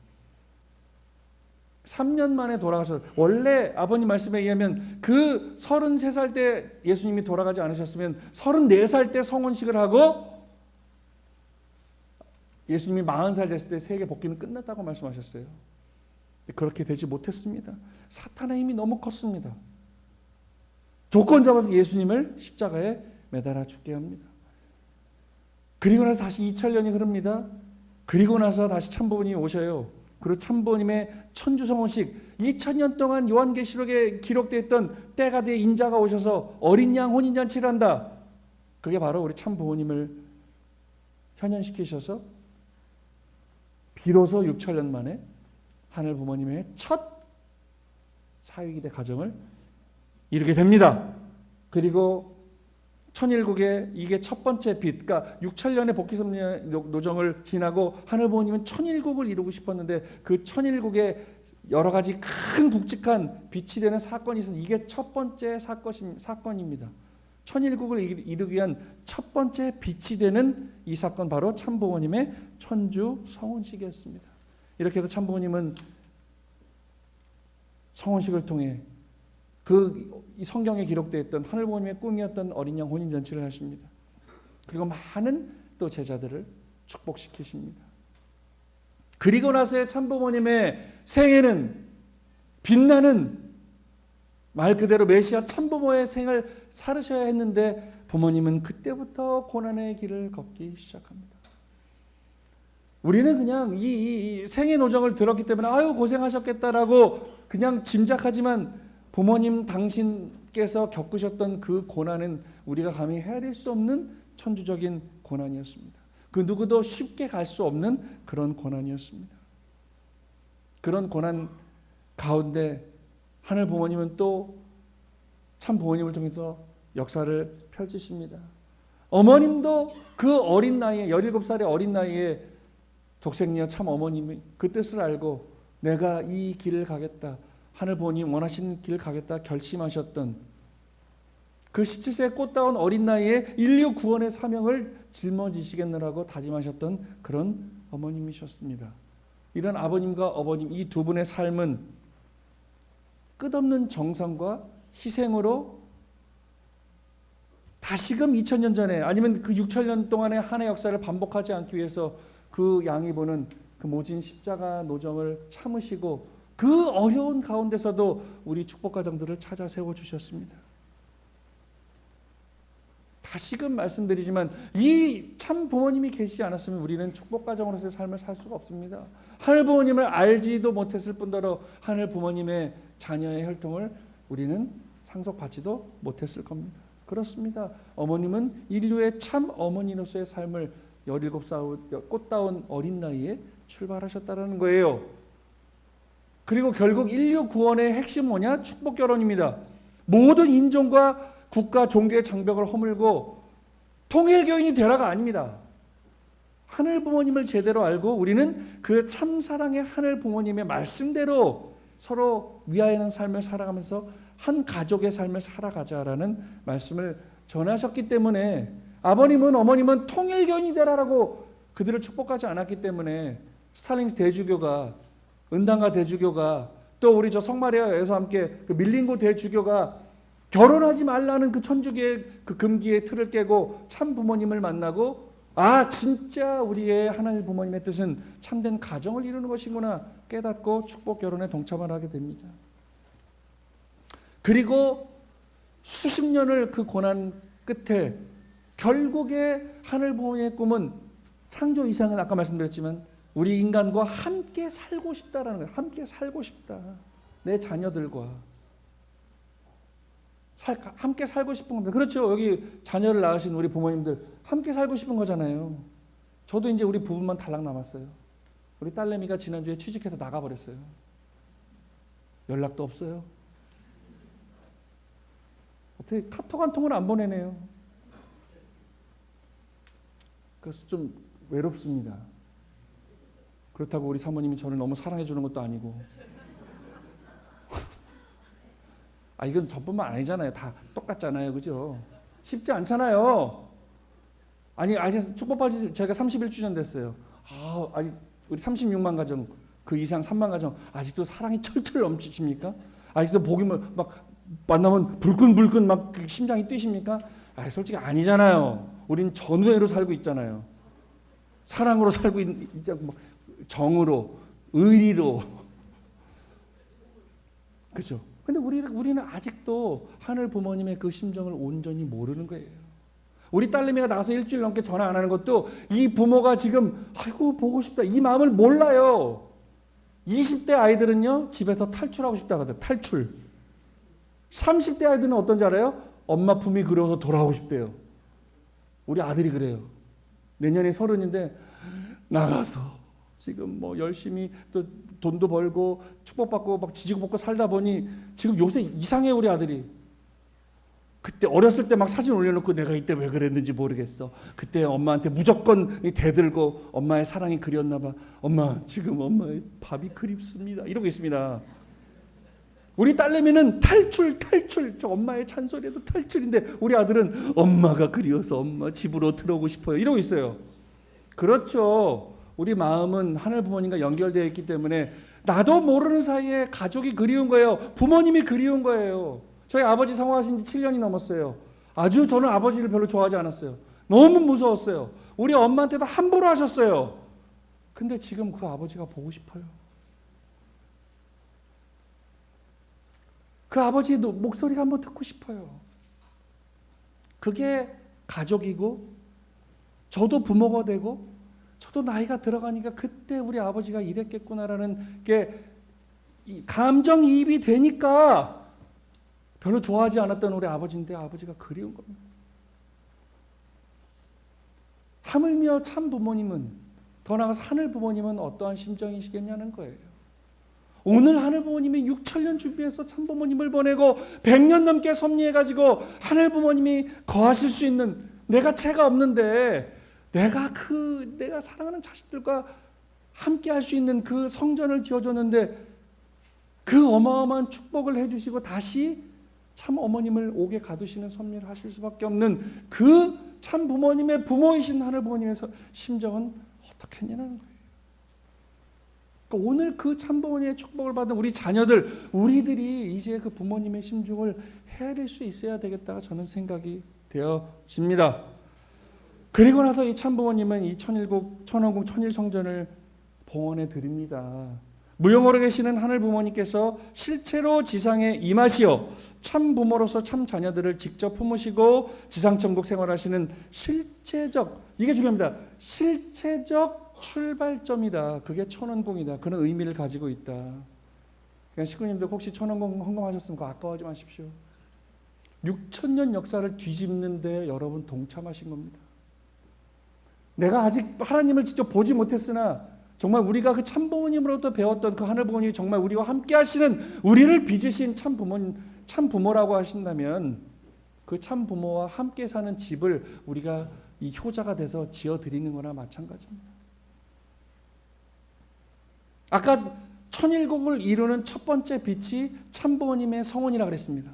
3년 만에 돌아가셔서, 원래 아버님 말씀에 의하면 그 33살 때 예수님이 돌아가지 않으셨으면 34살 때 성혼식을 하고 예수님이 40살 됐을 때 세계 복귀는 끝났다고 말씀하셨어요. 그렇게 되지 못했습니다. 사탄의 힘이 너무 컸습니다. 조건 잡아서 예수님을 십자가에 매달아 죽게 합니다. 그리고 나서 다시 2000년이 흐릅니다. 그리고 나서 다시 참부모님이 오셔요. 그리고 참부모님의 천주성혼식, 2000년 동안 요한계시록에 기록되어 있던 때가 돼 인자가 오셔서 어린 양 혼인잔치를 한다. 그게 바로 우리 참부모님을 현현시키셔서 비로소 6000년 만에 하늘 부모님의 첫 사위기대 가정을 이루게 됩니다. 그리고 천일국의 이게 첫 번째 빛, 그러니까 6000년의 복귀섭리 노정을 지나고 하늘 부모님은 천일국을 이루고 싶었는데 그 천일국의 여러 가지 큰 굵직한 빛이 되는 사건이 있었는데 이게 첫 번째 사건입니다. 천일국을 이루기 위한 첫 번째 빛이 되는 이 사건, 바로 참부모님의 천주 성혼식이었습니다. 이렇게 해서 참부모님은 성혼식을 통해 이 성경에 기록되어 있던 하늘 부모님의 꿈이었던 어린 양 혼인잔치를 하십니다. 그리고 많은 또 제자들을 축복시키십니다. 그리고 나서의 참부모님의 생애는 빛나는, 말 그대로 메시아 참부모의 생을 살으셔야 했는데 부모님은 그때부터 고난의 길을 걷기 시작합니다. 우리는 그냥 이 생애 노정을 들었기 때문에 아유 고생하셨겠다라고 그냥 짐작하지만, 부모님 당신께서 겪으셨던 그 고난은 우리가 감히 헤아릴 수 없는 천주적인 고난이었습니다. 그 누구도 쉽게 갈 수 없는 그런 고난이었습니다. 그런 고난 가운데 하늘 부모님은 또 참 부모님을 통해서 역사를 펼치십니다. 어머님도 그 어린 나이에, 17살의 어린 나이에 독생녀 참 어머님이 그 뜻을 알고 내가 이 길을 가겠다, 하늘 부모님 원하시는 길을 가겠다 결심하셨던, 그 17세의 꽃다운 어린 나이에 인류 구원의 사명을 짊어지시겠느라고 다짐하셨던 그런 어머님이셨습니다. 이런 아버님과 어머님, 이 두 분의 삶은 끝없는 정성과 희생으로 다시금 2000년 전에, 아니면 그 6000년 동안의 한해 역사를 반복하지 않기 위해서 그 양이분은 그 모진 십자가 노정을 참으시고 그 어려운 가운데서도 우리 축복가정들을 찾아 세워주셨습니다. 다시금 말씀드리지만 이 참 부모님이 계시지 않았으면 우리는 축복 가정으로서의 삶을 살 수가 없습니다. 하늘 부모님을 알지도 못했을 뿐더러 하늘 부모님의 자녀의 혈통을 우리는 상속받지도 못했을 겁니다. 그렇습니다. 어머님은 인류의 참 어머니로서의 삶을 17살 꽃다운 어린 나이에 출발하셨다는 거예요. 그리고 결국 인류 구원의 핵심 뭐냐? 축복 결혼입니다. 모든 인종과 국가, 종교의 장벽을 허물고 통일교인이 되라가 아닙니다. 하늘 부모님을 제대로 알고 우리는 그 참사랑의 하늘 부모님의 말씀대로 서로 위하여는 삶을 살아가면서 한 가족의 삶을 살아가자라는 말씀을 전하셨기 때문에 아버님은 어머님은 통일교인이 되라라고 그들을 축복하지 않았기 때문에 스탈링 대주교가 은당가 대주교가 또 우리 저 성마리아에서 함께 그 밀린고 대주교가 결혼하지 말라는 그 천주교의 그 금기의 틀을 깨고 참 부모님을 만나고 아 진짜 우리의 하나님 부모님의 뜻은 참된 가정을 이루는 것이구나 깨닫고 축복 결혼에 동참을 하게 됩니다. 그리고 수십 년을 그 고난 끝에 결국에 하늘 부모님의 꿈은 창조 이상은 아까 말씀드렸지만 우리 인간과 함께 살고 싶다라는 거예요. 함께 살고 싶다. 내 자녀들과 함께 살고 싶은 겁니다. 그렇죠. 여기 자녀를 낳으신 우리 부모님들 함께 살고 싶은 거잖아요. 저도 이제 우리 부부만 달랑 남았어요. 우리 딸내미가 지난주에 취직해서 나가버렸어요. 연락도 없어요. 어떻게 카톡 한 통을 안 보내네요. 그래서 좀 외롭습니다. 그렇다고 우리 사모님이 저를 너무 사랑해 주는 것도 아니고 아 이건 저뿐만 아니잖아요. 다 똑같잖아요. 그죠? 쉽지 않잖아요. 아니 축복받이 제가 31주년 됐어요. 아직 우리 36만 가정 그 이상 3만 가정 아직도 사랑이 철철 넘치십니까? 아직도 보기만 막 만나면 불끈불끈 막 심장이 뛰십니까? 솔직히 아니잖아요. 우린 전우애로 살고 있잖아요. 사랑으로 살고 있자고 막 정으로 의리로 그렇죠. 근데 우리는 아직도 하늘 부모님의 그 심정을 온전히 모르는 거예요. 우리 딸내미가 나가서 일주일 넘게 전화 안 하는 것도 이 부모가 지금 아이고 보고 싶다 이 마음을 몰라요. 20대 아이들은요 집에서 탈출하고 싶다고 하더라고요. 탈출. 30대 아이들은 어떤지 알아요? 엄마 품이 그리워서 돌아오고 싶대요. 우리 아들이 그래요. 내년에 30인데 나가서 지금 뭐 열심히 또 돈도 벌고 축복받고 막 지지고 볶고 살다 보니 지금 요새 이상해 우리 아들이. 그때 어렸을 때 막 사진 올려놓고 내가 이때 왜 그랬는지 모르겠어. 그때 엄마한테 무조건 대들고 엄마의 사랑이 그리웠나 봐. 엄마 지금 엄마의 밥이 그립습니다. 이러고 있습니다. 우리 딸내미는 탈출 저 엄마의 잔소리에도 탈출인데 우리 아들은 엄마가 그리워서 엄마 집으로 들어오고 싶어요. 이러고 있어요. 그렇죠. 우리 마음은 하늘 부모님과 연결되어 있기 때문에 나도 모르는 사이에 가족이 그리운 거예요. 부모님이 그리운 거예요. 저희 아버지 성화하신 지 7년이 넘었어요. 아주 저는 아버지를 별로 좋아하지 않았어요. 너무 무서웠어요. 우리 엄마한테도 함부로 하셨어요. 근데 지금 그 아버지가 보고 싶어요. 그 아버지의 목소리가 한번 듣고 싶어요. 그게 가족이고 저도 부모가 되고 저도 나이가 들어가니까 그때 우리 아버지가 이랬겠구나라는 게 감정이입이 되니까 별로 좋아하지 않았던 우리 아버지인데 아버지가 그리운 겁니다. 하물며 참 부모님은 더 나아가서 하늘 부모님은 어떠한 심정이시겠냐는 거예요. 오늘 하늘 부모님이 6,000년 준비해서 참 부모님을 보내고 100년 넘게 섭리해가지고 하늘 부모님이 거하실 수 있는 내가 채가 없는데 내가 사랑하는 자식들과 함께 할 수 있는 그 성전을 지어줬는데 그 어마어마한 축복을 해주시고 다시 참 어머님을 옥에 가두시는 섭리를 하실 수밖에 없는 그 참 부모님의 부모이신 하늘 부모님의 심정은 어떻겠냐는 거예요. 그러니까 오늘 그 참 부모님의 축복을 받은 우리 자녀들, 우리들이 이제 그 부모님의 심중을 헤아릴 수 있어야 되겠다가 저는 생각이 되어집니다. 그리고 나서 이 참 부모님은 이 천일국, 천왕궁, 천일성전을 봉헌해 드립니다. 무용으로 계시는 하늘 부모님께서 실제로 지상에 임하시어 참 부모로서 참 자녀들을 직접 품으시고 지상천국 생활하시는 실제적, 이게 중요합니다. 실체적 출발점이다. 그게 천원궁이다. 그런 의미를 가지고 있다. 그러니까 식구님들 혹시 천원궁 헌금하셨으면 그거 아까워하지 마십시오. 6,000년 역사를 뒤집는데 여러분 동참하신 겁니다. 내가 아직 하나님을 직접 보지 못했으나 정말 우리가 그 참부모님으로부터 배웠던 그 하늘부모님이 정말 우리와 함께 하시는, 우리를 빚으신 참부모라고 하신다면 그 참부모와 함께 사는 집을 우리가 이 효자가 돼서 지어드리는 거나 마찬가지입니다. 아까 천일국을 이루는 첫 번째 빛이 참부모님의 성원이라고 그랬습니다.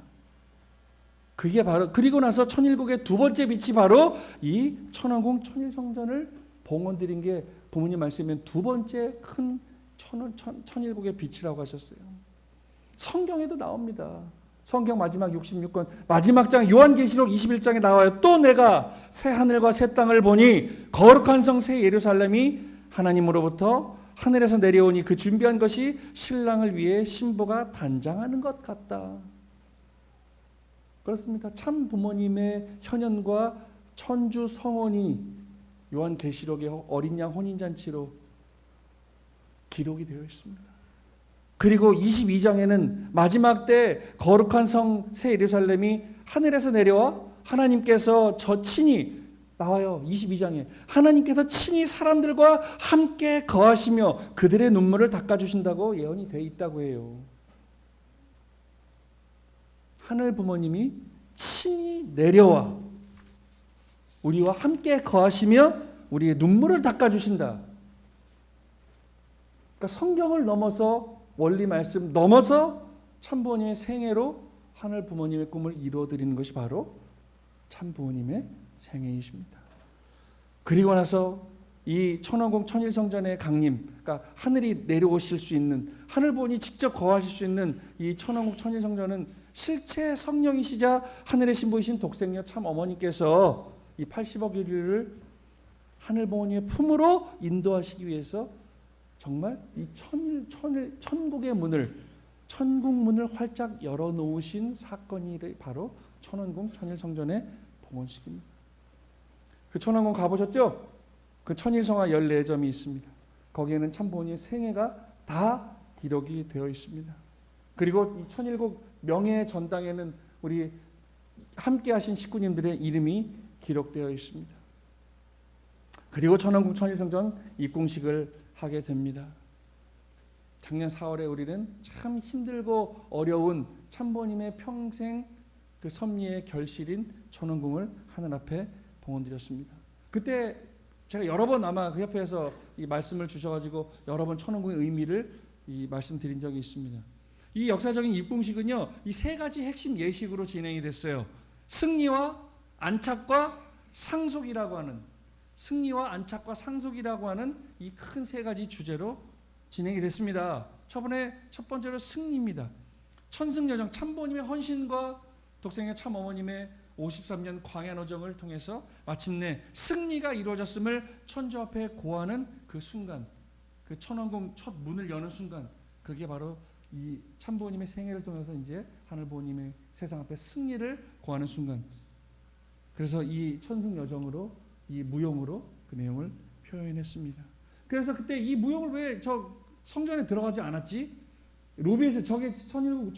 그게 바로, 그리고 나서 천일국의 두 번째 빛이 바로 이 천왕궁 천일성전을 봉헌드린 게 부모님 말씀이면 두 번째 큰 천일국의 빛이라고 하셨어요. 성경에도 나옵니다. 성경 마지막 66권 마지막 장 요한계시록 21장에 나와요. 또 내가 새 하늘과 새 땅을 보니 거룩한 성 새 예루살렘이 하나님으로부터 하늘에서 내려오니 그 준비한 것이 신랑을 위해 신부가 단장하는 것 같다. 그렇습니다. 참 부모님의 현현과 천주 성원이 요한계시록의 어린 양 혼인잔치로 기록이 되어 있습니다. 그리고 22장에는 마지막 때 거룩한 성 새 예루살렘이 하늘에서 내려와 하나님께서 저 친히 나와요. 22장에 하나님께서 친히 사람들과 함께 거하시며 그들의 눈물을 닦아주신다고 예언이 되어 있다고 해요. 하늘 부모님이 친히 내려와 우리와 함께 거하시며 우리의 눈물을 닦아주신다. 그러니까 성경을 넘어서 원리 말씀 넘어서 참부모님의 생애로 하늘 부모님의 꿈을 이루어드리는 것이 바로 참부모님의 생애이십니다. 그리고 나서 이 천왕궁 천일성전의 강림, 그러니까 하늘이 내려오실 수 있는, 하늘 부모님이 직접 거하실 수 있는 이 천왕궁 천일성전은 실체 성령이시자 하늘의 신부이신 독생녀 참 어머니께서 이 80억 인류를 하늘 부모님의 품으로 인도하시기 위해서 정말 이 천국의 문을, 천국 문을 활짝 열어놓으신 사건이 바로 천왕궁 천일성전의 봉헌식입니다. 그 천왕궁 가보셨죠? 그 천일성화 14점이 있습니다. 거기에는 참 부모님의 생애가 다 기록이 되어 있습니다. 그리고 이 천일국 명예 전당에는 우리 함께 하신 식구님들의 이름이 기록되어 있습니다. 그리고 천왕궁 천일성전 입궁식을 하게 됩니다. 작년 4월에 우리는 참 힘들고 어려운 참부모님의 평생 그 섭리의 결실인 천왕궁을 하늘 앞에 봉헌드렸습니다. 그때 제가 여러 번 아마 그 협회에서 이 말씀을 주셔가지고 여러 번 천왕궁의 의미를 이 말씀드린 적이 있습니다. 이 역사적인 입궁식은요, 이 세 가지 핵심 예식으로 진행이 됐어요. 승리와 안착과 상속이라고 하는, 승리와 안착과 상속이라고 하는 이 큰 세 가지 주제로 진행이 됐습니다. 첫 번째로 승리입니다. 천승여정, 참부모님의 헌신과 독생의 참어머님의 53년 광야노정을 통해서 마침내 승리가 이루어졌음을 천주 앞에 고하는 그 순간, 그 천왕궁 첫 문을 여는 순간, 그게 바로 이 참부모님의 생애를 통해서 이제 하늘부모님의 세상 앞에 승리를 고하는 순간. 그래서 이 천승여정으로, 이 무용으로 그 내용을 표현했습니다. 그래서 그때 이 무용을 왜 저 성전에 들어가지 않았지? 로비에서, 저게 천일국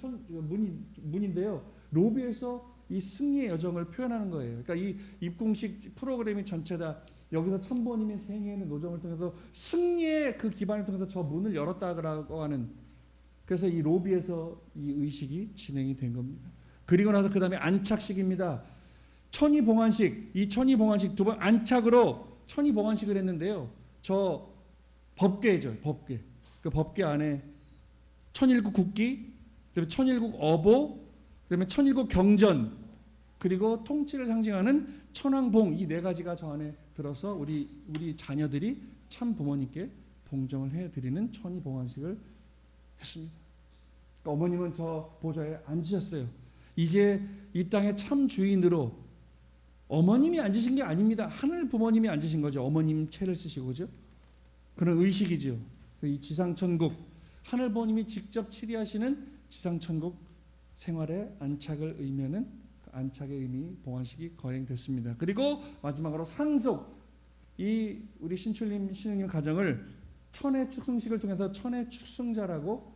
문인데요. 로비에서 이 승리의 여정을 표현하는 거예요. 그러니까 이 입궁식 프로그램이 전체 다 여기서 참부모님의 생애의 노정을 통해서 승리의 그 기반을 통해서 저 문을 열었다고 하는, 그래서 이 로비에서 이 의식이 진행이 된 겁니다. 그리고 나서 그 다음에 안착식입니다. 천이봉환식, 이 천이봉환식 두 번 안착으로 천이봉환식을 했는데요. 저 법궤죠, 법궤. 그 법궤 안에 천일국 국기, 그다음에 천일국 어보, 그다음에 천일국 경전, 그리고 통치를 상징하는 천왕봉, 이 네 가지가 저 안에 들어서 우리 자녀들이 참 부모님께 봉정을 해드리는 천이봉환식을 했습니다. 그러니까 어머님은 저 보좌에 앉으셨어요. 이제 이 땅의 참 주인으로 어머님이 앉으신 게 아닙니다. 하늘 부모님이 앉으신 거죠. 어머님 채를 쓰시고, 그죠? 그런 의식이죠. 이 지상천국, 하늘 부모님이 직접 치리하시는 지상천국 생활의 안착을 의미하는 그 안착의 의미 봉헌식이 거행됐습니다. 그리고 마지막으로 상속, 이 우리 신출님 신우님 가정을 천의 축승식을 통해서 천의 축승자라고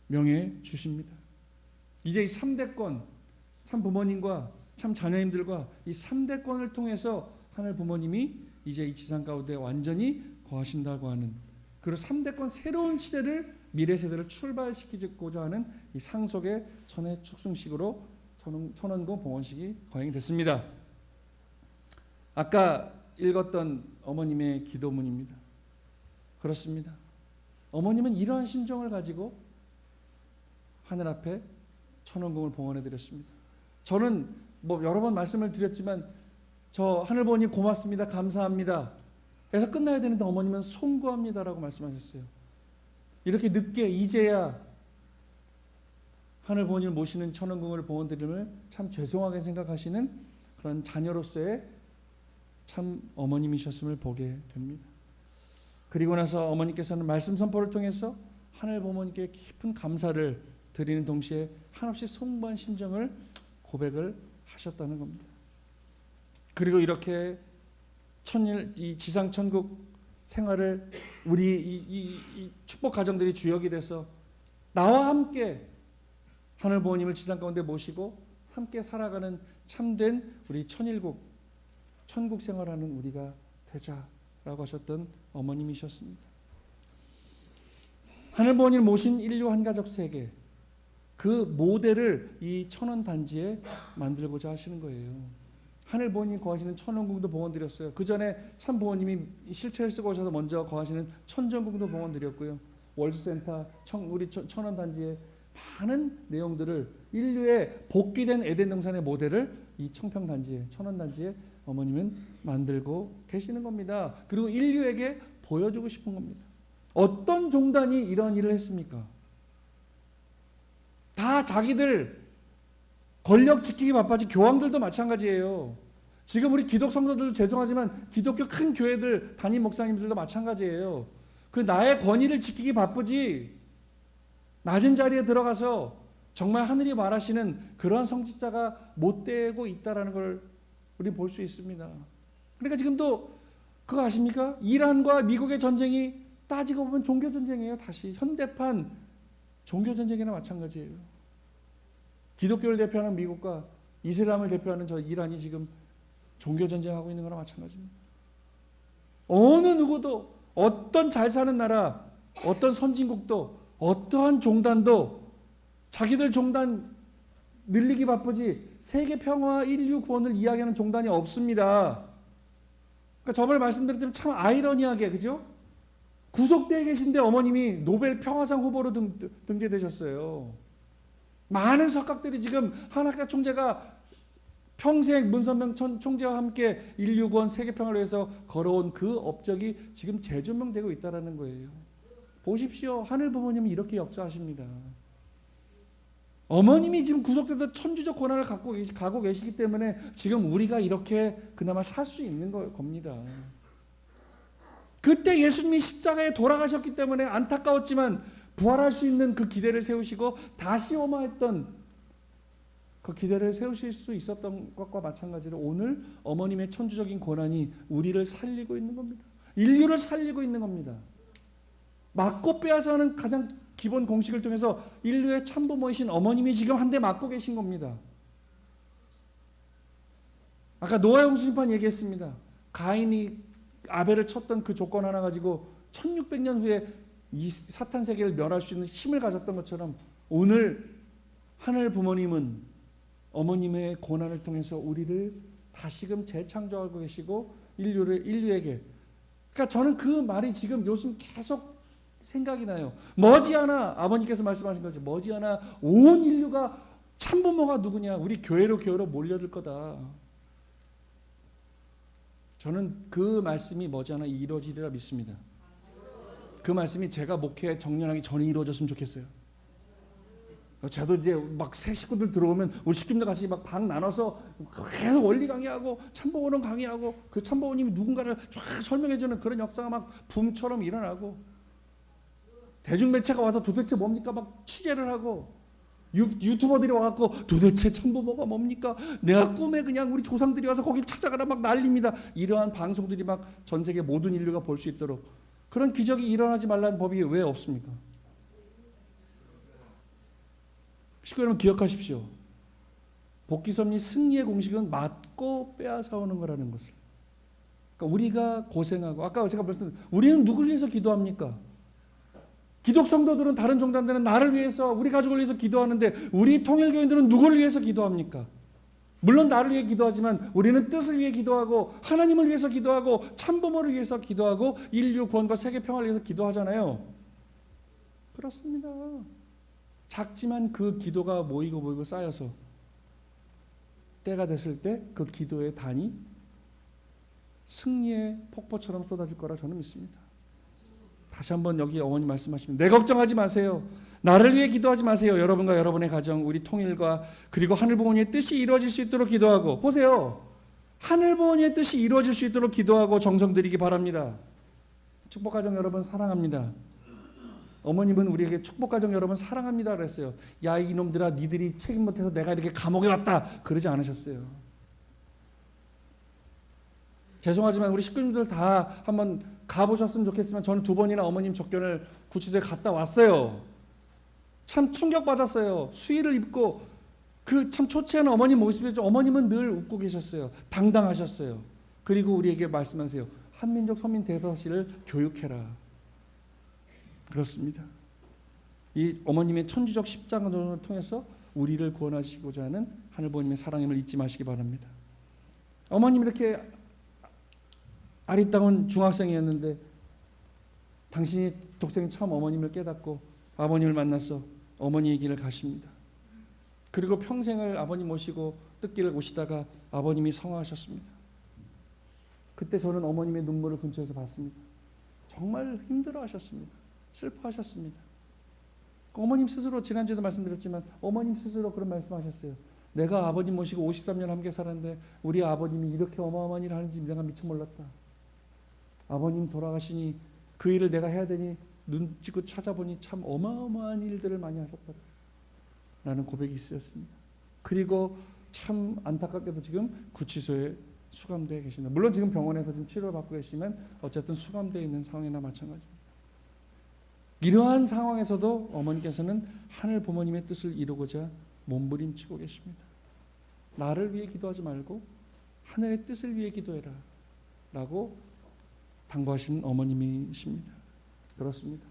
명해 주십니다. 이제 이 3대권, 참 부모님과 참 자녀님들과 이 3대권을 통해서 하늘 부모님이 이제 이 지상 가운데 완전히 거하신다고 하는, 그리고 3대권 새로운 시대를, 미래 세대를 출발시키고자 하는 이 상속의 천의 축승식으로 천원고 봉헌식이 거행이 됐습니다. 아까 읽었던 어머님의 기도문입니다. 그렇습니다. 어머님은 이러한 심정을 가지고 하늘 앞에 천원금을 봉헌해 드렸습니다. 저는 여러 번 말씀을 드렸지만 저 하늘 부모님 고맙습니다, 감사합니다 해서 끝나야 되는데 어머님은 송구합니다라고 말씀하셨어요. 이렇게 늦게 이제야 하늘 부모님을 모시는 천원금을 봉헌 드림을 참 죄송하게 생각하시는 그런 자녀로서의 참 어머님이셨음을 보게 됩니다. 그리고 나서 어머니께서는 말씀 선포를 통해서 하늘 부모님께 깊은 감사를 드리는 동시에 한없이 송구한 심정을 고백을 하셨다는 겁니다. 그리고 이렇게 이 지상 천국 생활을 우리 이 축복 가정들이 주역이 돼서 나와 함께 하늘 부모님을 지상 가운데 모시고 함께 살아가는 참된 우리 천국 생활하는 우리가 되자라고 하셨던 어머님이셨습니다. 하늘 부모님을 모신 인류 한가족 세계, 그 모델을 이 천원 단지에 만들고자 하시는 거예요. 하늘 부모님 거하시는 천원궁도 봉헌 드렸어요. 그 전에 참 부모님이 실체를 쓰고 오셔서 먼저 거하시는 천정궁도 봉헌 드렸고요. 월드센터, 우리 천원 단지의 많은 내용들을, 인류의 복귀된 에덴 동산의 모델을 이 청평 단지에, 천원 단지에 어머님은 만들고 계시는 겁니다. 그리고 인류에게 보여주고 싶은 겁니다. 어떤 종단이 이런 일을 했습니까? 다 자기들 권력 지키기 바빠지. 교황들도 마찬가지예요. 지금 우리 기독 성도들도 죄송하지만 기독교 큰 교회들 담임 목사님들도 마찬가지예요. 그 나의 권위를 지키기 바쁘지 낮은 자리에 들어가서 정말 하늘이 말하시는 그러한 성직자가 못 되고 있다라는 걸 우리 볼 수 있습니다. 그러니까 지금도 그거 아십니까? 이란과 미국의 전쟁이 따지고 보면 종교 전쟁이에요. 다시 현대판 종교 전쟁이나 마찬가지예요. 기독교를 대표하는 미국과 이슬람을 대표하는 저 이란이 지금 종교 전쟁하고 있는 거나 마찬가지입니다. 어느 누구도, 어떤 잘 사는 나라, 어떤 선진국도, 어떠한 종단도 자기들 종단 늘리기 바쁘지 세계 평화와 인류 구원을 이야기하는 종단이 없습니다. 그러니까 저번에 말씀드렸지만 참 아이러니하게, 그죠? 구속되어 계신데 어머님이 노벨 평화상 후보로 등재되셨어요. 많은 석학들이 지금 한학자 총재가 평생 문선명 총재와 함께 인류 구원 세계 평화를 위해서 걸어온 그 업적이 지금 재조명되고 있다는 거예요. 보십시오. 하늘 부모님이 이렇게 역사하십니다. 어머님이 지금 구속돼서 천주적 권한을 가고 계시기 때문에 지금 우리가 이렇게 그나마 살 수 있는 겁니다. 그때 예수님이 십자가에 돌아가셨기 때문에 안타까웠지만 부활할 수 있는 그 기대를 세우시고 다시 오마했던 그 기대를 세우실 수 있었던 것과 마찬가지로 오늘 어머님의 천주적인 권한이 우리를 살리고 있는 겁니다. 인류를 살리고 있는 겁니다. 맞고 빼앗아 하는 가장 기본 공식을 통해서 인류의 참부모이신 어머님이 지금 한 대 맞고 계신 겁니다. 아까 노아 홍수심판 얘기했습니다. 가인이 아벨을 쳤던 그 조건 하나 가지고 1600년 후에 이 사탄 세계를 멸할 수 있는 힘을 가졌던 것처럼 오늘 하늘 부모님은 어머님의 고난을 통해서 우리를 다시금 재창조하고 계시고 인류에게, 그러니까 저는 그 말이 지금 요즘 계속 생각이 나요. 머지않아 아버님께서 말씀하신 거죠. 머지않아 온 인류가 참부모가 누구냐, 우리 교회로 몰려들 거다. 저는 그 말씀이 머지않아 이루어지리라 믿습니다. 그 말씀이 제가 목회 정년하기 전에 이루어졌으면 좋겠어요. 저도 이제 막 새 식구들 들어오면 우리 식구들 같이 막 방 나눠서 계속 원리 강의하고 참부모론 강의하고 그 참부모님이 누군가를 쫙 설명해주는 그런 역사가 막 붐처럼 일어나고, 대중매체가 와서 도대체 뭡니까 막 취재를 하고 유튜버들이 와갖고 도대체 참부모가 뭡니까? 내가 꿈에 그냥 우리 조상들이 와서 거기 찾아가라 막 난립니다. 이러한 방송들이 막 전 세계 모든 인류가 볼 수 있도록 그런 기적이 일어나지 말라는 법이 왜 없습니까? 여러분 기억하십시오. 복귀섭리 승리의 공식은 맞고 빼앗아오는 거라는 것을. 그러니까 우리가 고생하고 아까 제가 말씀드린 우리는 누굴 위해서 기도합니까? 기독 성도들은 다른 종단들은 나를 위해서 우리 가족을 위해서 기도하는데 우리 통일교인들은 누구를 위해서 기도합니까? 물론 나를 위해 기도하지만 우리는 뜻을 위해 기도하고 하나님을 위해서 기도하고 참부모를 위해서 기도하고 인류 구원과 세계 평화를 위해서 기도하잖아요. 그렇습니다. 작지만 그 기도가 모이고 쌓여서 때가 됐을 때 그 기도의 단이 승리의 폭포처럼 쏟아질 거라 저는 믿습니다. 다시 한번 여기 어머니 말씀하시면 내 걱정하지 마세요. 나를 위해 기도하지 마세요. 여러분과 여러분의 가정, 우리 통일과 그리고 하늘 부모님의 뜻이 이루어질 수 있도록 기도하고 보세요. 하늘 부모님의 뜻이 이루어질 수 있도록 기도하고 정성 들이기 바랍니다. 축복가정 여러분 사랑합니다. 어머님은 우리에게 축복가정 여러분 사랑합니다 그랬어요. 야 이놈들아 니들이 책임 못해서 내가 이렇게 감옥에 왔다 그러지 않으셨어요. 죄송하지만 우리 식구님들 다 한번 가보셨으면 좋겠지만 저는 2번이나 어머님 접견을 구치소에 갔다 왔어요. 참 충격받았어요. 수의를 입고 그 참 초췌한 어머님 모습이죠. 어머님은 늘 웃고 계셨어요. 당당하셨어요. 그리고 우리에게 말씀하세요. 한민족 선민 대사실을 교육해라. 그렇습니다. 이 어머님의 천주적 십자가를 통해서 우리를 구원하시고자 하는 하늘부모님의 사랑임을 잊지 마시기 바랍니다. 어머님 이렇게 아리따운 중학생이었는데 당신이 독생이 처음 어머님을 깨닫고 아버님을 만나서 어머니의 길을 가십니다. 그리고 평생을 아버님 모시고 뜻길을 오시다가 아버님이 성화하셨습니다. 그때 저는 어머님의 눈물을 근처에서 봤습니다. 정말 힘들어하셨습니다. 슬퍼하셨습니다. 어머님 스스로 지난주에도 말씀드렸지만 어머님 스스로 그런 말씀하셨어요. 내가 아버님 모시고 53년 함께 살았는데 우리 아버님이 이렇게 어마어마한 일을 하는지 내가 미처 몰랐다. 아버님 돌아가시니 그 일을 내가 해야 되니 눈 찍고 찾아보니 참 어마어마한 일들을 많이 하셨다. 라는 고백이 있었습니다. 그리고 참 안타깝게도 지금 구치소에 수감되어 계십니다. 물론 지금 병원에서 지금 치료를 받고 계시면 어쨌든 수감되어 있는 상황이나 마찬가지입니다. 이러한 상황에서도 어머니께서는 하늘 부모님의 뜻을 이루고자 몸부림치고 계십니다. 나를 위해 기도하지 말고 하늘의 뜻을 위해 기도해라 라고 당부하신 어머님이십니다. 그렇습니다.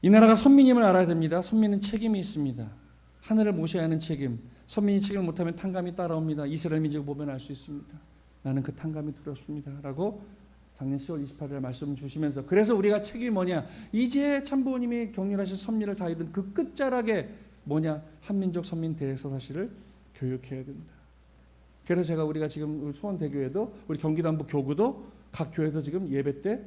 이 나라가 선민임을 알아야 됩니다. 선민은 책임이 있습니다. 하늘을 모셔야 하는 책임. 선민이 책임을 못하면 탕감이 따라옵니다. 이스라엘 민족을 보면 알 수 있습니다. 나는 그 탕감이 두렵습니다 라고 작년 10월 28일에 말씀 주시면서 그래서 우리가 책임이 뭐냐, 이제 참부모님이 격렬하신 섭리를 다 이룬 그 끝자락에 뭐냐, 한민족 선민 대서사실을 교육해야 된다. 그래서 제가 우리가 지금 수원대교에도 우리 경기남부 교구도 각 교회에서 지금 예배 때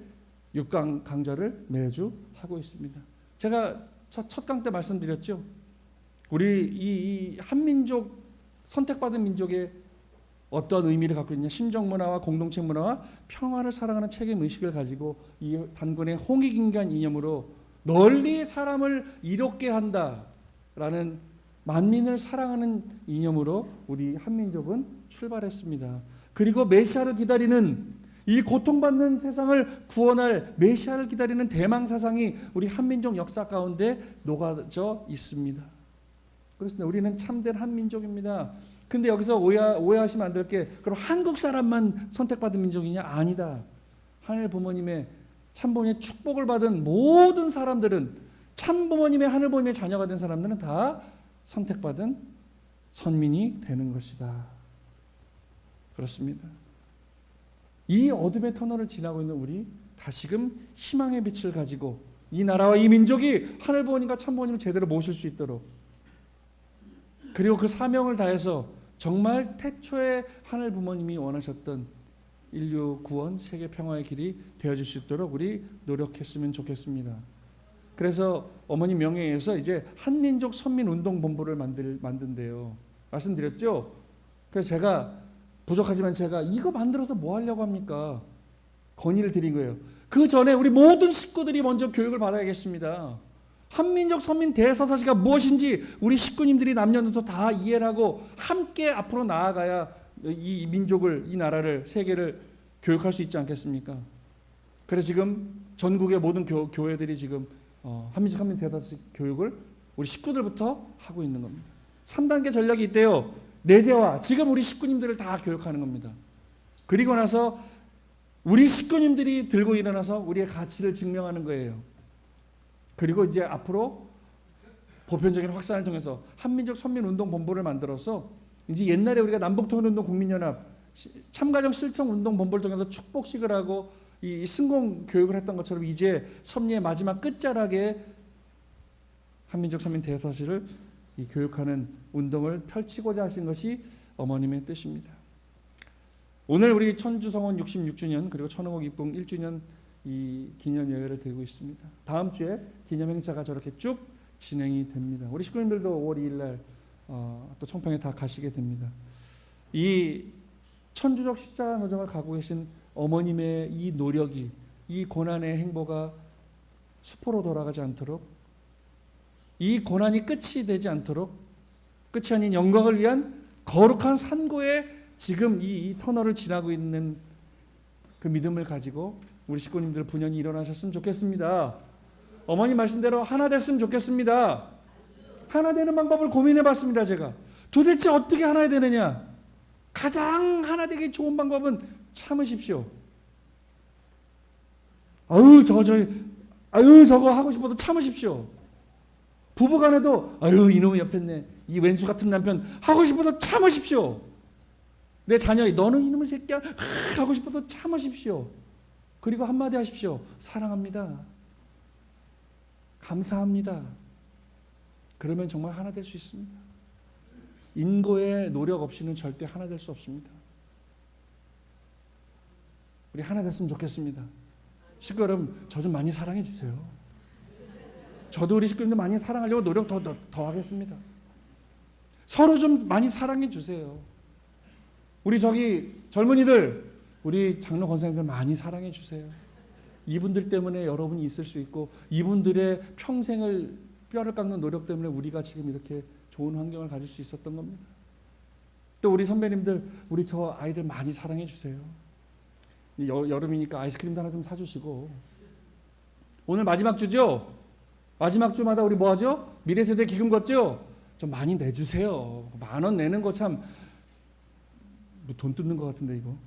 6강 강좌를 매주 하고 있습니다. 제가 첫 강 때 말씀드렸죠. 우리 이 한민족 선택받은 민족의 어떤 의미를 갖고 있냐, 심정 문화와 공동체 문화와 평화를 사랑하는 책임 의식을 가지고 이 단군의 홍익인간 이념으로 널리 사람을 이롭게 한다라는 만민을 사랑하는 이념으로 우리 한민족은 출발했습니다. 그리고 메시아를 기다리는 이 고통받는 세상을 구원할 메시아를 기다리는 대망 사상이 우리 한민족 역사 가운데 녹아져 있습니다. 그렇습니다. 우리는 참된 한민족입니다. 근데 여기서 오해하시면 안 될 게 그럼 한국 사람만 선택받은 민족이냐? 아니다. 하늘 부모님의 참부모님의 축복을 받은 모든 사람들은 참부모님의 하늘 부모님의 자녀가 된 사람들은 다 선택받은 선민이 되는 것이다. 그렇습니다. 이 어둠의 터널을 지나고 있는 우리 다시금 희망의 빛을 가지고 이 나라와 이 민족이 하늘 부모님과 참부모님을 제대로 모실 수 있도록 그리고 그 사명을 다해서 정말 태초에 하늘 부모님이 원하셨던 인류 구원, 세계 평화의 길이 되어질 수 있도록 우리 노력했으면 좋겠습니다. 그래서 어머니 명예에 의해서 이제 한민족 선민운동본부를 만든대요. 말씀드렸죠? 그래서 제가 부족하지만 제가 이거 만들어서 뭐 하려고 합니까? 건의를 드린 거예요. 그 전에 우리 모든 식구들이 먼저 교육을 받아야겠습니다. 한민족 선민 대서사시가 무엇인지 우리 식구님들이 남녀노소 다 이해를 하고 함께 앞으로 나아가야 이 민족을, 이 나라를, 세계를 교육할 수 있지 않겠습니까? 그래서 지금 전국의 모든 교회들이 지금 한민족 선민 대서사시 교육을 우리 식구들부터 하고 있는 겁니다. 3단계 전략이 있대요. 내재화, 지금 우리 식구님들을 다 교육하는 겁니다. 그리고 나서 우리 식구님들이 들고 일어나서 우리의 가치를 증명하는 거예요. 그리고 이제 앞으로 보편적인 확산을 통해서 한민족 선민운동본부를 만들어서 이제 옛날에 우리가 남북통일운동 국민연합 참가정 실천운동본부를 통해서 축복식을 하고 이 승공 교육을 했던 것처럼 이제 섭리의 마지막 끝자락에 한민족 선민 대서사시를 이 교육하는 운동을 펼치고자 하신 것이 어머님의 뜻입니다. 오늘 우리 천주성원 66주년 그리고 천흥옥 입궁 1주년 이 기념 예회를 드리고 있습니다. 다음 주에 기념 행사가 저렇게 쭉 진행이 됩니다. 우리 식구님들도 5월 2일 날 또 청평에 다 가시게 됩니다. 이 천주적 십자가 노정을 가고 계신 어머님의 이 노력이, 이 고난의 행보가 수포로 돌아가지 않도록, 이 고난이 끝이 되지 않도록, 끝이 아닌 영광을 위한 거룩한 산고에 지금 이 터널을 지나고 있는 그 믿음을 가지고 우리 식구님들 분연히 일어나셨으면 좋겠습니다. 어머니 말씀대로 하나 됐으면 좋겠습니다. 하나 되는 방법을 고민해 봤습니다. 제가 도대체 어떻게 하나 되느냐. 가장 하나 되기 좋은 방법은 참으십시오. 저거 하고 싶어도 참으십시오. 부부간에도 이놈의 옆에 있네, 이 왼수 같은 남편 하고 싶어도 참으십시오. 내 자녀 너는 이놈의 새끼야 하고 싶어도 참으십시오. 그리고 한마디 하십시오. 사랑합니다. 감사합니다. 그러면 정말 하나 될 수 있습니다. 인고의 노력 없이는 절대 하나 될 수 없습니다. 우리 하나 됐으면 좋겠습니다. 식구 여러분, 저 좀 많이 사랑해 주세요. 저도 우리 식구님들 많이 사랑하려고 노력 더 하겠습니다. 서로 좀 많이 사랑해 주세요. 우리 젊은이들, 우리 장로 권사님들 많이 사랑해 주세요. 이분들 때문에 여러분이 있을 수 있고, 이분들의 평생을 뼈를 깎는 노력 때문에 우리가 지금 이렇게 좋은 환경을 가질 수 있었던 겁니다. 또 우리 선배님들, 우리 저 아이들 많이 사랑해 주세요. 여름이니까 아이스크림도 하나 좀 사주시고. 오늘 마지막 주죠? 마지막 주마다 우리 뭐 하죠? 미래세대 기금 걷죠? 좀 많이 내주세요. 10,000원 내는 거 참 돈 뜯는 것 같은데 이거.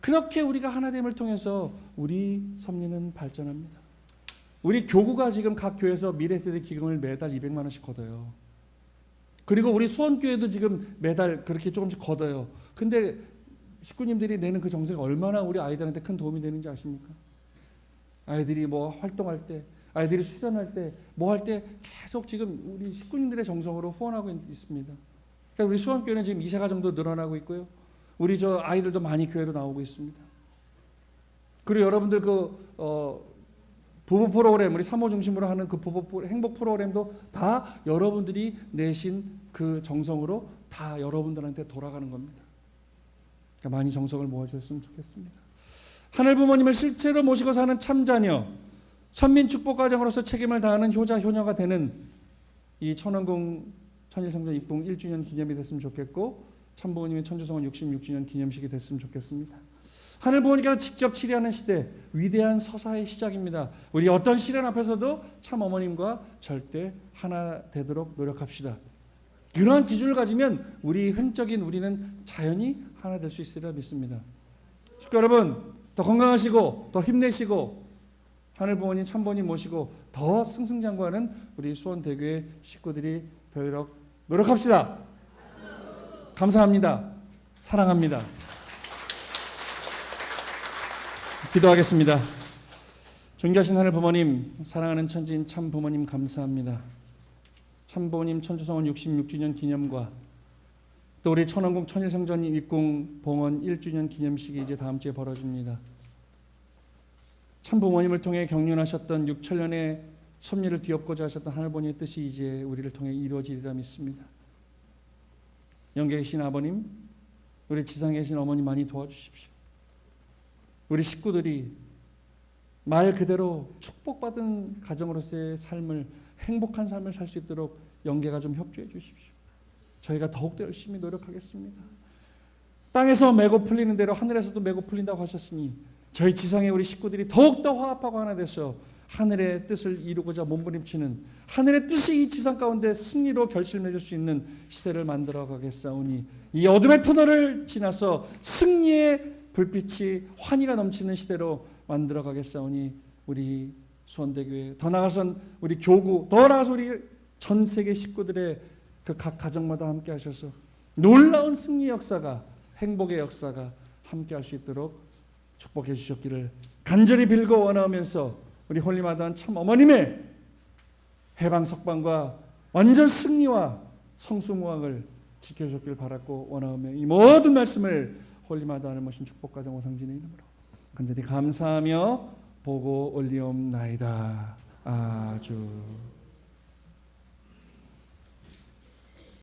그렇게 우리가 하나됨을 통해서 우리 섭리는 발전합니다. 우리 교구가 지금 각 교회에서 미래세대 기금을 매달 200만 원씩 걷어요. 그리고 우리 수원교회도 지금 매달 그렇게 조금씩 걷어요. 근데 식구님들이 내는 그 정성이 얼마나 우리 아이들한테 큰 도움이 되는지 아십니까? 아이들이 뭐 활동할 때, 아이들이 수련할 때, 뭐 할 때 계속 지금 우리 식구님들의 정성으로 후원하고 있습니다. 그러니까 우리 수원교회는 지금 2세가 정도 늘어나고 있고요. 우리 저 아이들도 많이 교회로 나오고 있습니다. 그리고 여러분들 부부 프로그램, 우리 사모 중심으로 하는 그 행복 프로그램도 다 여러분들이 내신 그 정성으로 다 여러분들한테 돌아가는 겁니다. 그러니까 많이 정성을 모아주셨으면 좋겠습니다. 하늘 부모님을 실제로 모시고 사는 참자녀, 선민 축복 가정으로서 책임을 다하는 효자 효녀가 되는 이 천원궁 천일성전 입궁 1주년 기념이 됐으면 좋겠고, 참부모님의 천주성원 66주년 기념식이 됐으면 좋겠습니다. 하늘 부모님께서 직접 치료하는 시대, 위대한 서사의 시작입니다. 우리 어떤 시련 앞에서도 참 어머님과 절대 하나 되도록 노력합시다. 이러한 기준을 가지면 우리는 자연히 하나 될 수 있으리라 믿습니다. 식구 여러분, 더 건강하시고 더 힘내시고 하늘 부모님, 참부모님 모시고 더 승승장구하는 우리 수원대교의 식구들이 되도록 노력합시다. 감사합니다. 사랑합니다. 기도하겠습니다. 존귀하신 하늘 부모님, 사랑하는 천지인 참 부모님 감사합니다. 참 부모님 천주성원 66주년 기념과 또 우리 천원궁 천일성전 입궁 봉헌 1주년 기념식이 이제 다음 주에 벌어집니다. 참 부모님을 통해 경륜하셨던 6천년의 섭리를 뒤엎고자 하셨던 하늘 부모님의 뜻이 이제 우리를 통해 이루어지리라 믿습니다. 영계에 계신 아버님, 우리 지상에 계신 어머니 많이 도와주십시오. 우리 식구들이 말 그대로 축복받은 가정으로서의 삶을, 행복한 삶을 살 수 있도록 영계가 좀 협조해 주십시오. 저희가 더욱더 열심히 노력하겠습니다. 땅에서 메고 풀리는 대로 하늘에서도 메고 풀린다고 하셨으니 저희 지상의 우리 식구들이 더욱더 화합하고 하나 돼서 하늘의 뜻을 이루고자 몸부림치는, 하늘의 뜻이 이 지상 가운데 승리로 결실맺을 수 있는 시대를 만들어 가겠사오니 이 어둠의 터널을 지나서 승리의 불빛이 환희가 넘치는 시대로 만들어 가겠사오니 우리 수원대교회, 더 나아가선 우리 교구, 더 나아가서 우리 전 세계 식구들의 그 각 가정마다 함께 하셔서 놀라운 승리 역사가, 행복의 역사가 함께 할 수 있도록 축복해 주셨기를 간절히 빌고 원하면서 우리 홀리마다한 참 어머님의 해방 석방과 완전 승리와 성수무왕을 지켜주셨길 바랐고 원하며 이 모든 말씀을 홀리마다하는 모신 축복가정 오상진의 이름으로 간절히 감사하며 보고 올리옵나이다. 아주